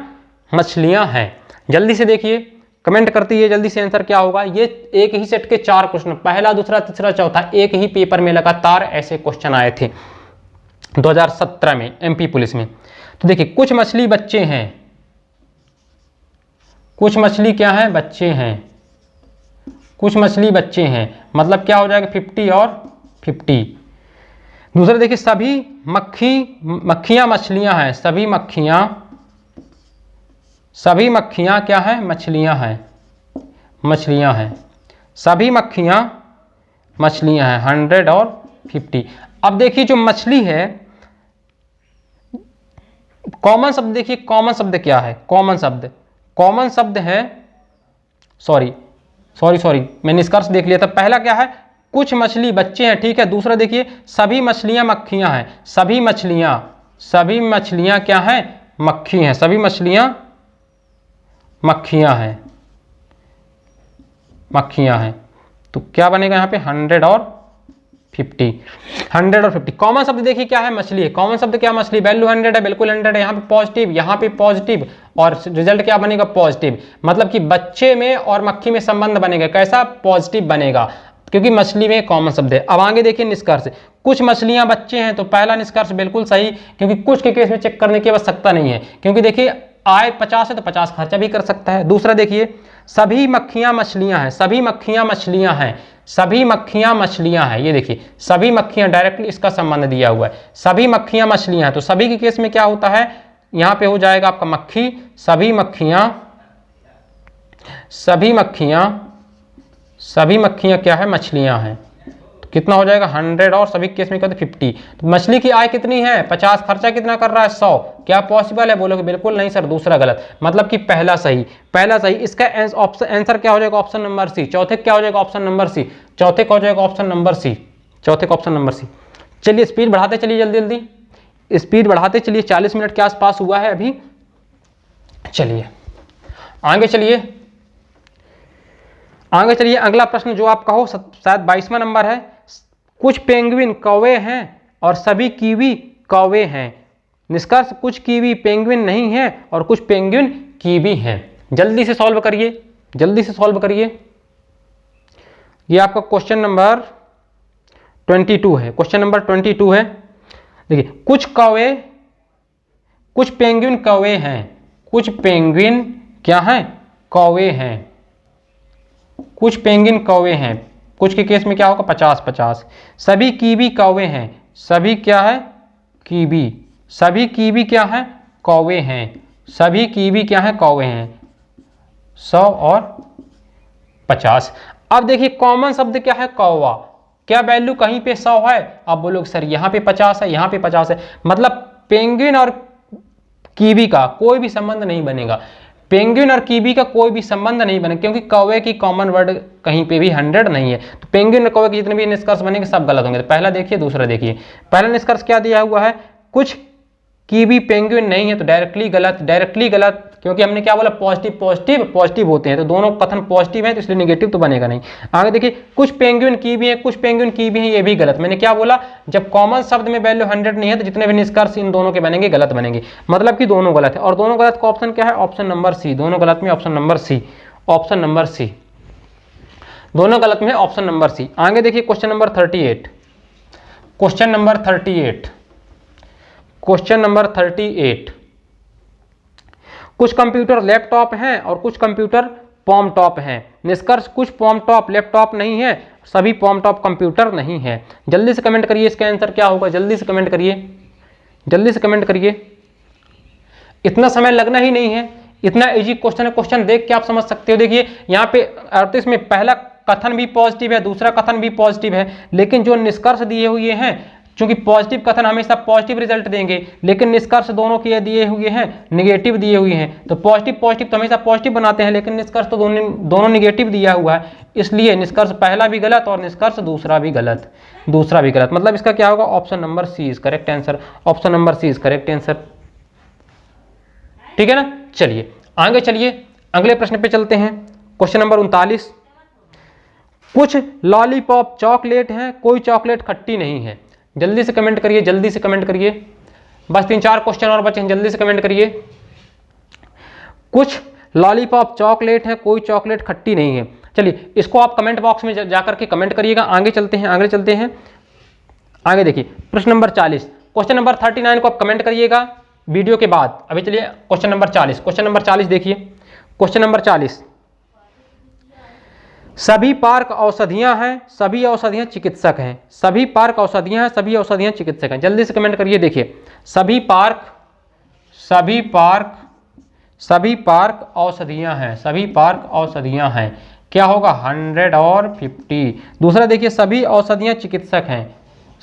मछलियां हैं। जल्दी से देखिए, कमेंट करती है जल्दी से आंसर क्या होगा। ये एक ही सेट के 4 क्वेश्चन, पहला दूसरा तीसरा चौथा, एक ही पेपर में लगातार ऐसे क्वेश्चन आए थे 2017 में एमपी पुलिस में। तो देखिए कुछ मछली बच्चे हैं, कुछ मछली क्या है? बच्चे हैं, कुछ मछली बच्चे हैं, मतलब क्या हो जाएगा? 50 और 50। दूसरा देखिए सभी मक्खियां मछलियां हैं, सभी मक्खियां क्या है? मछलियां हैं, मछलियां हैं, सभी मक्खियां मछलियां हैं। 100 और 50। अब देखिए जो मछली है, कॉमन शब्द देखिए, कॉमन शब्द क्या है? कॉमन शब्द है, सॉरी मैं निष्कर्ष देख लिया था। पहला क्या है? कुछ मछली बच्चे हैं, ठीक है। दूसरा देखिए सभी मछलियां मक्खियां हैं, सभी मछलियां क्या हैं? मक्खी हैं, सभी मछलियां मक्खियां हैं। तो क्या बनेगा यहाँ पे? 100 और 50। 100 और 50। कॉमन शब्द देखिए क्या है? मछली है। कॉमन शब्द क्या? मछली। वैल्यू 100 है, बिल्कुल 100 है। यहाँ पे पॉजिटिव, यहाँ पे पॉजिटिव, और रिजल्ट क्या बनेगा? पॉजिटिव। मतलब कि बच्चे में और मक्खी में संबंध बनेगा, कैसा? पॉजिटिव बनेगा, क्योंकि मछली में कॉमन शब्द है। अब आगे देखिए निष्कर्ष, कुछ मछलियां बच्चे हैं, तो पहला निष्कर्ष बिल्कुल सही, क्योंकि कुछ के केस में चेक करने की आवश्यकता नहीं है, क्योंकि देखिए आय 50 है तो 50 खर्चा भी कर सकता है। दूसरा देखिए सभी मक्खियां मछलियां हैं, सभी मक्खियां मछलियां हैं, सभी मक्खियां मछलियां हैं। ये देखिए सभी मक्खियां, डायरेक्टली इसका संबंध दिया हुआ है, सभी मक्खियां मछलियां हैं। तो सभी के केस में क्या होता है? यहां पे हो जाएगा आपका मक्खी, सभी मक्खियां क्या है? मछलियां हैं। तो कितना हो जाएगा? 100 और सभी केस में कहते 50। तो मछली की आय कितनी है? 50। खर्चा कितना कर रहा है? 100। क्या पॉसिबल है? बोलोगे बिल्कुल नहीं सर, दूसरा गलत, मतलब कि पहला सही। इसका आंसर क्या हो जाएगा? Option number C. चौथे क्या हो जाएगा? Option number C. चौथे का हो जाएगा ऑप्शन नंबर सी। चलिए स्पीड बढ़ाते चलिए, जल्दी स्पीड बढ़ाते चलिए। 40 मिनट के आसपास हुआ है अभी। चलिए आगे चलिए। अगला प्रश्न जो आपका हो शायद 22वां नंबर है। कुछ पेंगुइन कौवे हैं और सभी कीवी कौवे हैं। निष्कर्ष कुछ कीवी पेंगुइन नहीं है और कुछ पेंगुइन कीवी हैं। जल्दी से सॉल्व करिए। ये आपका क्वेश्चन नंबर 22 है। देखिए कुछ पेंगुइन कौवे हैं, कुछ पेंगुइन क्या हैं? कौवे हैं, कुछ पेंगुइन कौवे हैं। कुछ के केस में क्या होगा? 50-50। सभी कीवी कौवे हैं, सभी क्या है? कीवी। सभी कीवी क्या है? कौवे हैं, सभी कीवी क्या है? कौवे हैं। 100 और 50। अब देखिए कॉमन शब्द क्या है? कौवा। क्या वैल्यू कहीं पे 100 है? आप बोलोगे सर यहाँ पे 50 है, यहाँ पे 50 है, मतलब पेंगुइन और कीवी का कोई भी संबंध नहीं बनेगा। पेंगुइन और कीवी का कोई भी संबंध नहीं बनेगा, क्योंकि कौवे की कॉमन वर्ड कहीं पे भी 100 नहीं है। तो पेंगुइन और कौवे के जितने भी निष्कर्ष बनेंगे सब गलत होंगे। तो पहला देखिए, दूसरा देखिए। पहला निष्कर्ष क्या दिया हुआ है? कुछ कीवी पेंगुइन नहीं है, तो डायरेक्टली गलत, क्योंकि हमने क्या बोला? पॉजिटिव होते हैं, तो दोनों कथन पॉजिटिव है, तो इसलिए नेगेटिव तो बनेगा नहीं। आगे देखिए कुछ पेंगुइन कीवी हैं, ये भी गलत। मैंने क्या बोला? जब कॉमन शब्द में वैल्यू 100 नहीं है तो जितने भी निष्कर्ष इन दोनों के बनेंगे गलत बनेंगे, मतलब कि दोनों गलत है। और दोनों गलत का ऑप्शन क्या है? Option number C. दोनों गलत में ऑप्शन नंबर सी। दोनों गलत में ऑप्शन नंबर सी। आगे देखिए क्वेश्चन नंबर 38। कुछ कंप्यूटर लैपटॉप हैं और कुछ कंप्यूटर पॉमटॉप हैं। निष्कर्ष कुछ पॉमटॉप लैपटॉप नहीं है, सभी पॉमटॉप कंप्यूटर नहीं है। जल्दी से कमेंट करिए, इसका आंसर क्या होगा? जल्दी से कमेंट करिए। इतना समय लगना ही नहीं है, इतना इजी क्वेश्चन है। क्वेश्चन देख के आप समझ सकते हो। देखिए यहाँ पे 38 में पहला कथन भी पॉजिटिव है, दूसरा कथन भी पॉजिटिव है, लेकिन जो निष्कर्ष दिए हुए हैं, क्योंकि पॉजिटिव कथन हमेशा पॉजिटिव रिजल्ट देंगे, लेकिन निष्कर्ष दोनों के दिए हुए हैं निगेटिव दिए हुए हैं। तो पॉजिटिव पॉजिटिव तो हमेशा पॉजिटिव बनाते हैं, लेकिन निष्कर्ष तो दोनों निगेटिव दिया हुआ है, इसलिए निष्कर्ष पहला भी गलत और निष्कर्ष दूसरा भी गलत। मतलब इसका क्या होगा? Option number C is correct answer. Option number C is correct answer. ठीक है ना। चलिए आगे चलिए, अगले प्रश्न पे चलते हैं। Question number 39। कुछ लॉलीपॉप चॉकलेट हैं, कोई चॉकलेट खट्टी नहीं है। जल्दी से कमेंट करिए, जल्दी से कमेंट करिए। बस 3-4 क्वेश्चन और बचे हैं, जल्दी से कमेंट करिए। कुछ लॉलीपॉप चॉकलेट है, कोई चॉकलेट खट्टी नहीं है। चलिए इसको आप कमेंट बॉक्स में जाकर के कमेंट करिएगा। आगे चलते हैं, आगे चलते हैं। आगे देखिए प्रश्न नंबर 40। क्वेश्चन नंबर 39 को आप कमेंट करिएगा वीडियो के बाद। अभी चलिए क्वेश्चन नंबर 40। क्वेश्चन नंबर 40 देखिए। Question number 40। सभी पार्क औषधियां हैं, सभी औषधियां चिकित्सक हैं। सभी पार्क औषधियां हैं, सभी औषधियां चिकित्सक हैं। जल्दी से कमेंट करिए। देखिए सभी पार्क औषधियां हैं, सभी पार्क औषधियां हैं। क्या होगा? 100 और 50। दूसरा देखिए सभी औषधियां चिकित्सक हैं,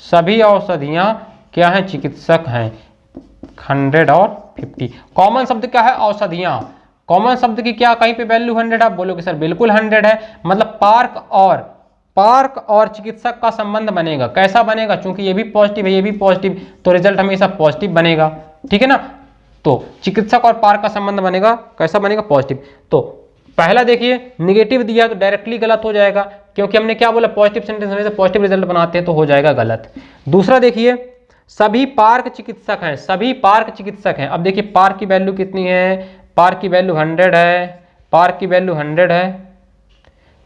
सभी औषधियां क्या हैं? चिकित्सक हैं। 100 और 50। कॉमन शब्द क्या है? औषधियां। कॉमन शब्द की क्या कहीं पे वैल्यू 100? आप बोलोगे सर बिल्कुल 100 है। मतलब पार्क और चिकित्सक का संबंध बनेगा। कैसा बनेगा? क्योंकि ये भी पॉजिटिव है, ये भी पॉजिटिव, तो रिजल्ट हमेशा पॉजिटिव बनेगा। ठीक है ना। तो चिकित्सक और पार्क का संबंध बनेगा, कैसा बनेगा? पॉजिटिव। तो पहला देखिए निगेटिव दिया तो डायरेक्टली गलत हो जाएगा, क्योंकि हमने क्या बोला? पॉजिटिव सेंटेंस हमेशा पॉजिटिव रिजल्ट बनाते हैं, तो हो जाएगा गलत। दूसरा देखिए सभी पार्क चिकित्सक हैं, सभी पार्क चिकित्सक हैं। अब देखिए पार्क की वैल्यू कितनी है? पार्क की वैल्यू 100 है, पार्क की वैल्यू 100 है।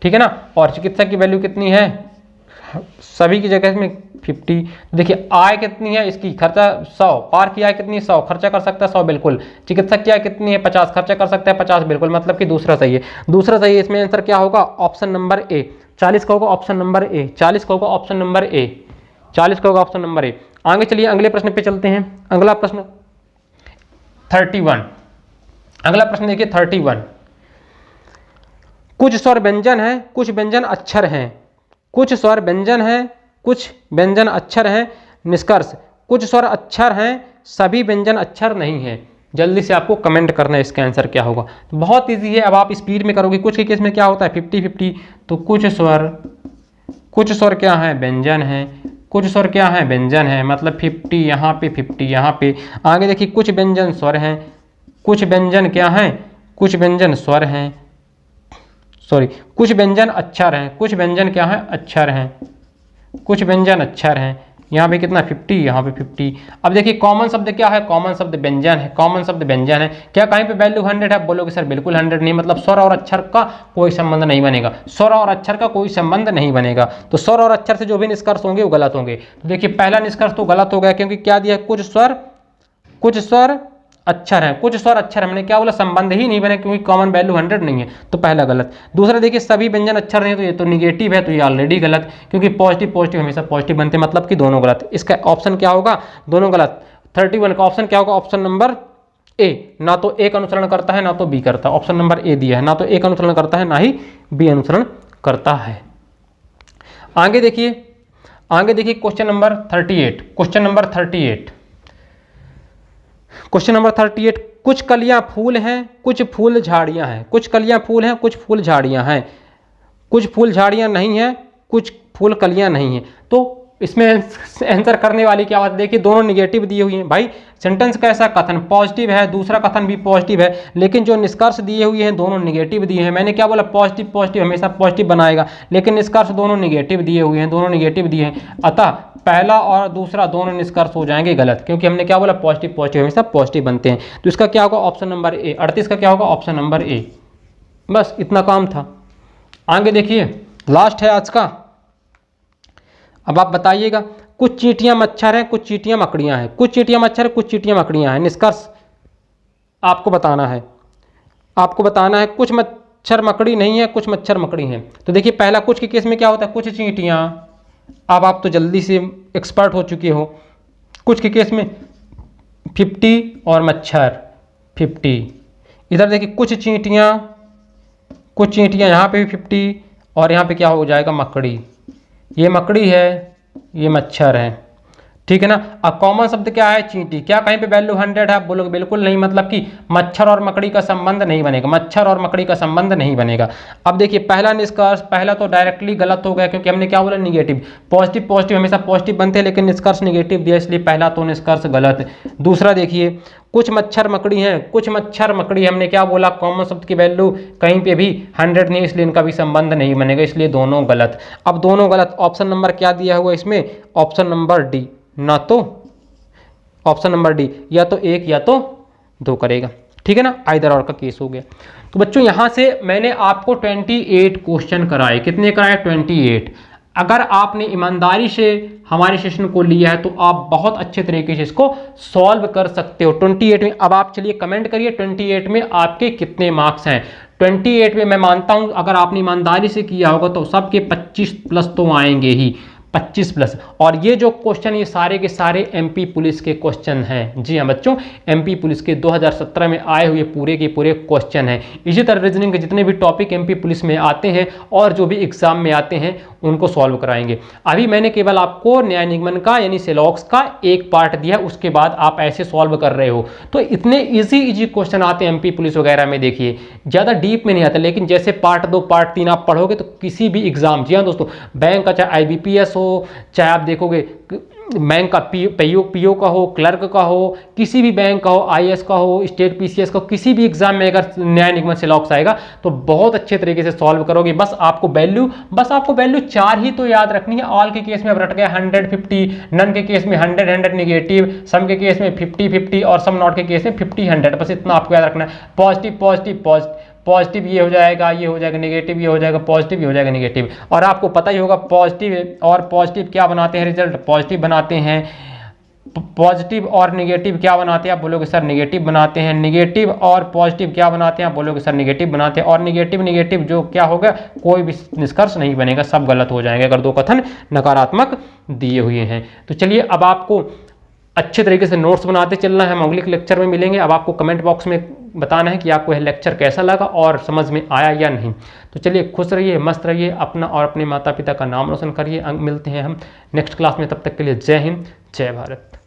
ठीक है ना। और चिकित्सक की वैल्यू कितनी है? सभी की जगह में 50। देखिए आय कितनी है इसकी? खर्चा 100। पार्क की आय कितनी? 100। खर्चा कर सकता है 100, बिल्कुल। चिकित्सक की आय कितनी है? 50। खर्चा कर सकता है 50, बिल्कुल। मतलब कि दूसरा सही है, दूसरा सही है। इसमें आंसर क्या होगा? Option number A. 40 का होगा ऑप्शन नंबर ए। 40 का होगा ऑप्शन नंबर ए। 40 का होगा ऑप्शन नंबर ए। आगे चलिए अगले प्रश्न पे चलते हैं। अगला प्रश्न 31। अगला प्रश्न देखिए 31। कुछ स्वर व्यंजन है, कुछ व्यंजन अक्षर हैं। कुछ स्वर व्यंजन है, कुछ व्यंजन अक्षर हैं। निष्कर्ष कुछ स्वर अक्षर हैं, सभी व्यंजन अक्षर नहीं है। जल्दी से आपको कमेंट करना है इसका आंसर क्या होगा। तो बहुत इजी है। अब आप स्पीड में करोगे। कुछ के केस में क्या होता है? 50-50। तो कुछ स्वर क्या है? व्यंजन है। कुछ स्वर क्या है? व्यंजन है। मतलब 50 यहाँ पे, 50 यहाँ पे। आगे देखिए कुछ व्यंजन स्वर हैं, कुछ व्यंजन क्या हैं? कुछ व्यंजन स्वर हैं, सॉरी कुछ व्यंजन अक्षर हैं। कुछ व्यंजन क्या हैं? अक्षर हैं। कुछ व्यंजन अक्षर हैं। यहाँ पे कितना? 50, यहाँ पे 50। अब देखिए कॉमन शब्द क्या है? कॉमन शब्द व्यंजन है। कॉमन शब्द व्यंजन है। क्या कहीं पे वैल्यू 100 है? बोलोगे सर बिल्कुल 100 नहीं। मतलब स्वर और अक्षर का कोई संबंध नहीं बनेगा, स्वर और अक्षर का कोई संबंध नहीं बनेगा। तो स्वर और अक्षर से जो भी निष्कर्ष होंगे वो गलत होंगे। तो देखिए पहला निष्कर्ष तो गलत हो गया, क्योंकि क्या दिया? कुछ स्वर अक्षर है। कुछ स्वर अक्षर, हमने क्या बोला? संबंध ही नहीं बने, क्योंकि कॉमन वैल्यू 100 नहीं है, तो पहला गलत। दूसरा देखिए सभी व्यंजन अक्षर नहीं है, तो ये तो निगेटिव है, तो ये ऑलरेडी गलत, क्योंकि पॉजिटिव हमेशा पॉजिटिव बनते हैं, मतलब कि दोनों गलत। इसका ऑप्शन क्या होगा? दोनों गलत। 31 का ऑप्शन क्या होगा? Option number A. ना तो एक अनुसरण करता है ना तो बी करता है। ऑप्शन नंबर ए दिया है, ना तो एक अनुसरण करता है ना ही बी अनुसरण करता है। आगे देखिए क्वेश्चन नंबर 38। Question number 38। कुछ कलियां फूल हैं, कुछ फूल झाड़ियां हैं। कुछ कलियां फूल हैं, कुछ फूल झाड़ियां हैं। कुछ फूल झाड़ियां नहीं हैं, कुछ फूल कलियां नहीं हैं। तो इसमें आंसर करने वाली क्या बात? देखिए दोनों निगेटिव दिए हुए हैं। भाई सेंटेंस कैसा? कथन पॉजिटिव है, दूसरा कथन भी पॉजिटिव है, लेकिन जो निष्कर्ष दिए हुए हैं दोनों निगेटिव दिए हैं। मैंने क्या बोला? पॉजिटिव हमेशा पॉजिटिव बनाएगा, लेकिन निष्कर्ष दोनों निगेटिव दिए हुए हैं, दोनों निगेटिव दिए हैं। अतः पहला और दूसरा दोनों निष्कर्ष हो जाएंगे गलत, क्योंकि हमने क्या बोला? पॉजिटिव हमेशा पॉजिटिव बनते हैं। तो इसका क्या होगा? Option number A. 38 का क्या होगा? Option number A. बस इतना काम था। आगे देखिए लास्ट है आज का। अब आप बताइएगा। कुछ चींटियां मच्छर हैं, कुछ चींटियां मकड़ियां हैं। कुछ चींटियां मच्छर, कुछ चींटियां मकड़ियां हैं। निष्कर्ष आपको बताना है। कुछ मच्छर मकड़ी नहीं है, कुछ मच्छर मकड़ी हैं। तो देखिए पहला कुछ के केस में क्या होता है? कुछ चींटियां। अब आप तो जल्दी से एक्सपर्ट हो चुके हो। कुछ के केस में 50 और मच्छर, 50। इधर देखिए कुछ चींटियाँ यहाँ पे भी 50, और यहाँ पे क्या हो जाएगा, मकड़ी। ये मकड़ी है, ये मच्छर है, ठीक है ना। अब कॉमन शब्द क्या है, चींटी। क्या कहीं पे वैल्यू 100 है, आप बोलोगे बिल्कुल नहीं, मतलब कि मच्छर और मकड़ी का संबंध नहीं बनेगा, मच्छर और मकड़ी का संबंध नहीं बनेगा। अब देखिए पहला निष्कर्ष, पहला तो डायरेक्टली गलत हो गया, क्योंकि हमने क्या बोला, निगेटिव। पॉजिटिव पॉजिटिव हमेशा पॉजिटिव बनते हैं, लेकिन निष्कर्ष निगेटिव दिया, इसलिए पहला तो निष्कर्ष गलत है। दूसरा देखिए, कुछ मच्छर मकड़ी हैं, कुछ मच्छर मकड़ी, हमने क्या बोला, कॉमन शब्द की वैल्यू कहीं पे भी 100 नहीं, इसलिए इनका भी संबंध नहीं बनेगा, इसलिए दोनों गलत। अब दोनों गलत, ऑप्शन नंबर क्या दिया हुआ इसमें, ऑप्शन नंबर डी, ना तो ऑप्शन नंबर डी, या तो 1 या तो 2 करेगा, ठीक है ना, आइदर और का केस हो गया। तो बच्चों यहां से मैंने आपको 28 क्वेश्चन कराए, कितने कराए, 28। अगर आपने ईमानदारी से हमारे सेशन को लिया है तो आप बहुत अच्छे तरीके से इसको सॉल्व कर सकते हो 28 में। अब आप चलिए कमेंट करिए 28 में आपके कितने मार्क्स हैं। 28 में मैं मानता हूं अगर आपने ईमानदारी से किया होगा तो सबके 25 प्लस तो आएंगे ही, 25 प्लस। और ये जो क्वेश्चन, ये सारे के सारे एमपी पुलिस के क्वेश्चन हैं। जी हाँ बच्चों, एमपी पुलिस के 2017 में आए हुए पूरे के पूरे क्वेश्चन हैं। इसी तरह रीजनिंग के जितने भी टॉपिक एमपी पुलिस में आते हैं और जो भी एग्जाम में आते हैं उनको सॉल्व कराएंगे। अभी मैंने केवल आपको न्याय निगमन का यानी सिलॉक्स का एक पार्ट दिया, उसके बाद आप ऐसे सॉल्व कर रहे हो। तो इतने इजी क्वेश्चन आते हैं एमपी पुलिस वगैरह में, देखिए ज़्यादा डीप में नहीं आता, लेकिन जैसे पार्ट 2 पार्ट 3 आप पढ़ोगे तो किसी भी एग्जाम, जी हाँ दोस्तों, बैंक का चाहे आईबीपीएस हो, चाहे आप देखोगे बैंक का पीओ का हो, क्लर्क का हो, किसी भी बैंक का हो, आईएएस का हो, स्टेट पीसीएस का हो, किसी भी एग्जाम में अगर न्याय निगमन सिलॉक्स आएगा तो बहुत अच्छे तरीके से सॉल्व करोगे। बस आपको वैल्यू 4 ही तो याद रखनी है। ऑल के केस में अब रट गया 150, नन के केस में 100 निगेटिव, सम के केस में 50 और सम नॉट के केस में 50 बस इतना आपको याद रखना है। पॉजिटिव ये हो जाएगा नेगेटिव, ये हो जाएगा पॉजिटिव, ये हो जाएगा नेगेटिव। और आपको पता ही होगा पॉजिटिव क्या बनाते हैं, रिजल्ट पॉजिटिव बनाते हैं। पॉजिटिव और नेगेटिव क्या बनाते हैं, आप बोलोगे सर नेगेटिव बनाते हैं। नेगेटिव और पॉजिटिव क्या बनाते हैं, आप बोलोगे सर नेगेटिव बनाते हैं। और नेगेटिव जो क्या होगा, कोई भी निष्कर्ष नहीं बनेगा, सब गलत हो जाएंगे अगर 2 कथन नकारात्मक दिए हुए हैं। तो चलिए अब आपको अच्छे तरीके से नोट्स बनाते चलना है। हम अगले लेक्चर में मिलेंगे। अब आपको कमेंट बॉक्स में बताना है कि आपको यह लेक्चर कैसा लगा और समझ में आया या नहीं। तो चलिए खुश रहिए, मस्त रहिए, अपना और अपने माता पिता का नाम रोशन करिए। मिलते हैं हम नेक्स्ट क्लास में, तब तक के लिए जय हिंद, जय भारत।